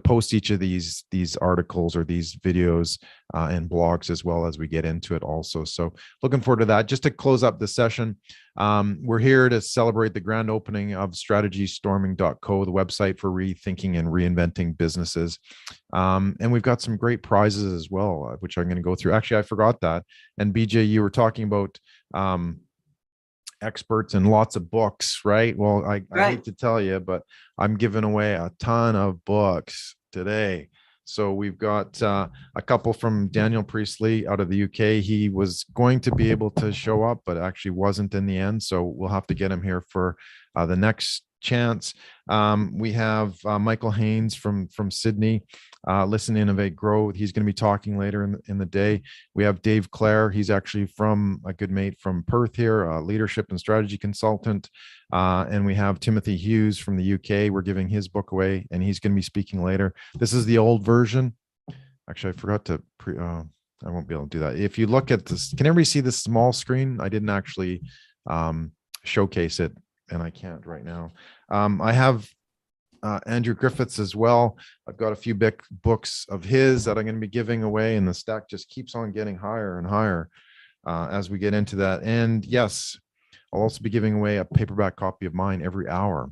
A: post each of these articles or these videos and blogs as well as we get into it also. So looking forward to that. Just to close up the session, we're here to celebrate the grand opening of Strategystorming.co, the website for rethinking and reinventing businesses. And we've got some great prizes as well, which I'm going to go through. Actually, I forgot that. And BJ, you were talking about experts and lots of books, right? Well, I hate to tell you, but I'm giving away a ton of books today. So we've got a couple from Daniel Priestley out of the UK. He was going to be able to show up, but actually wasn't in the end. So we'll have to get him here for the next chance. We have Michael Haynes from Sydney. Listen, Innovate, Grow. He's going to be talking later in the day. We have Dave Clare. He's actually from a good mate from Perth here, a leadership and strategy consultant. And we have Timothy Hughes from the UK. We're giving his book away, and he's going to be speaking later. This is the old version. Actually, I forgot to I won't be able to do that. If you look at this, can everybody see this small screen? I didn't actually showcase it, and I can't right now. I have Andrew Griffiths as well. I've got a few big books of his that I'm going to be giving away, and the stack just keeps on getting higher and higher as we get into that. And yes, I'll also be giving away a paperback copy of mine every hour.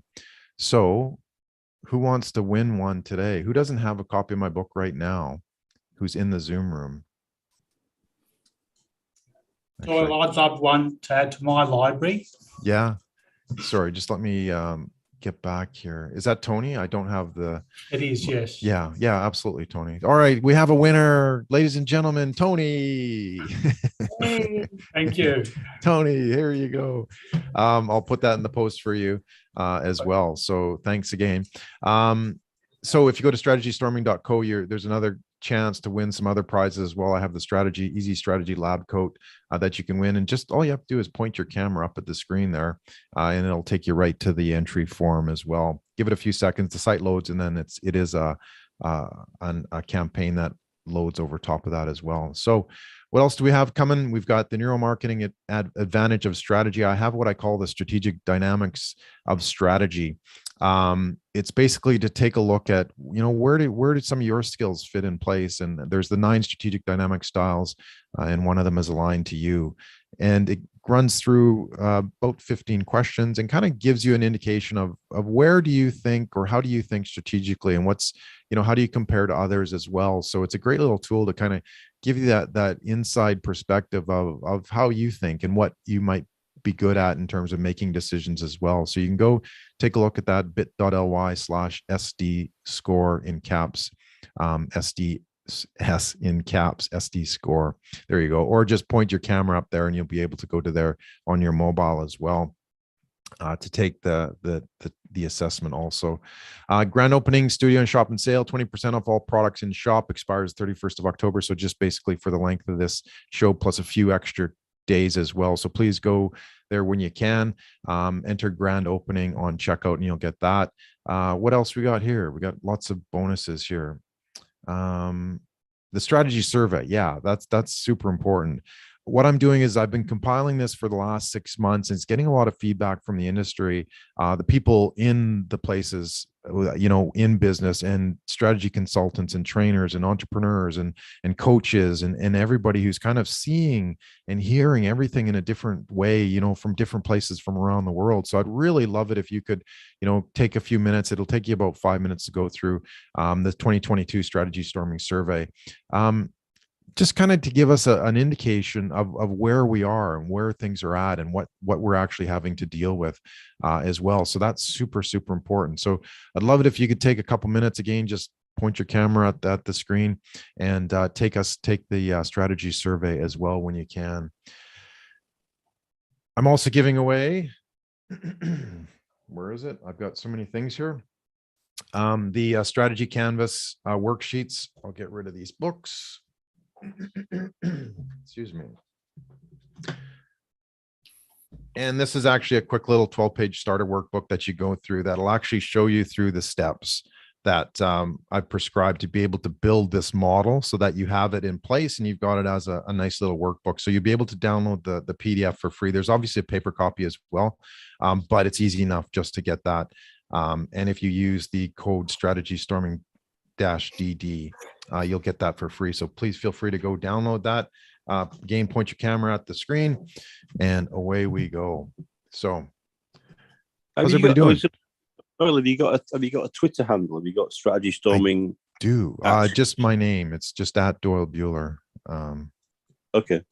A: So who wants to win one today? Who doesn't have a copy of my book right now? Who's in the Zoom room?
F: Doyle, I'd love one to add to my library.
A: Yeah. Sorry, just let me get back here. Is that Tony? I don't have the.
F: It is, yes.
A: Yeah, absolutely, Tony. All right, we have a winner, ladies and gentlemen, Tony.
F: Thank you.
A: Tony, here you go. I'll put that in the post for you as well. So thanks again. So if you go to strategystorming.co, there's another chance to win some other prizes as well. I have the Easy Strategy Lab coat that you can win. And just all you have to do is point your camera up at the screen there and it'll take you right to the entry form as well. Give it a few seconds, the site loads, and then it is a campaign that loads over top of that as well. So what else do we have coming? We've got the neuromarketing advantage of strategy. I have what I call the strategic dynamics of strategy. It's basically to take a look at, where did some of your skills fit in place? And there's the 9 strategic dynamic styles, and one of them is aligned to you. And it runs through about 15 questions and kind of gives you an indication of where do you think, or how do you think strategically, and what's, how do you compare to others as well? So it's a great little tool to kind of give you that inside perspective of how you think and what you might be good at in terms of making decisions as well. So you can go take a look at that, bit.ly/SD score in caps, SDS in caps, SD score. There you go. Or just point your camera up there and you'll be able to go to there on your mobile as well to take the assessment also. Grand opening, studio and shop and sale, 20% off all products in shop, expires 31st of October. So just basically for the length of this show, plus a few extra days as well. So please go there when you can. Enter grand opening on checkout and you'll get that. What else we got here? We got lots of bonuses here. The strategy survey. Yeah, that's super important. What I'm doing is I've been compiling this for the last 6 months. And it's getting a lot of feedback from the industry, the people in the places, in business, and strategy consultants and trainers and entrepreneurs and coaches and everybody who's kind of seeing and hearing everything in a different way, from different places from around the world. So I'd really love it if you could, take a few minutes. It'll take you about 5 minutes to go through the 2022 Strategy Storming Survey. Just kind of to give us an indication of where we are and where things are at and what we're actually having to deal with as well. So that's super, super important. So I'd love it if you could take a couple minutes again, just point your camera at the screen and take the strategy survey as well when you can. I'm also giving away, where is it? I've got so many things here. The strategy canvas worksheets. I'll get rid of these books. Excuse me. And this is actually a quick little 12-page starter workbook that you go through that'll actually show you through the steps that I've prescribed to be able to build this model so that you have it in place and you've got it as a nice little workbook. So you'll be able to download the PDF for free. There's obviously a paper copy as well, but it's easy enough just to get that. And if you use the code Strategystorming-DD, you'll get that for free. So please feel free to go download that. Again, point your camera at the screen and away we go. So how's everybody doing?
G: Have you got a Twitter handle? Have you got Strategy Storming?
A: Just my name. It's just at Doyle Buehler.
G: Okay.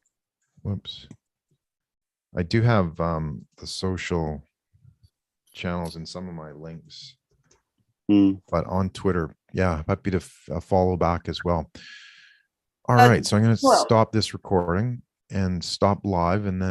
A: Whoops. I do have the social channels and some of my links. but on Twitter. Yeah, happy to follow back as well. All
B: Uh,
A: right, so I'm going to
B: well-
A: stop this recording and stop live, and then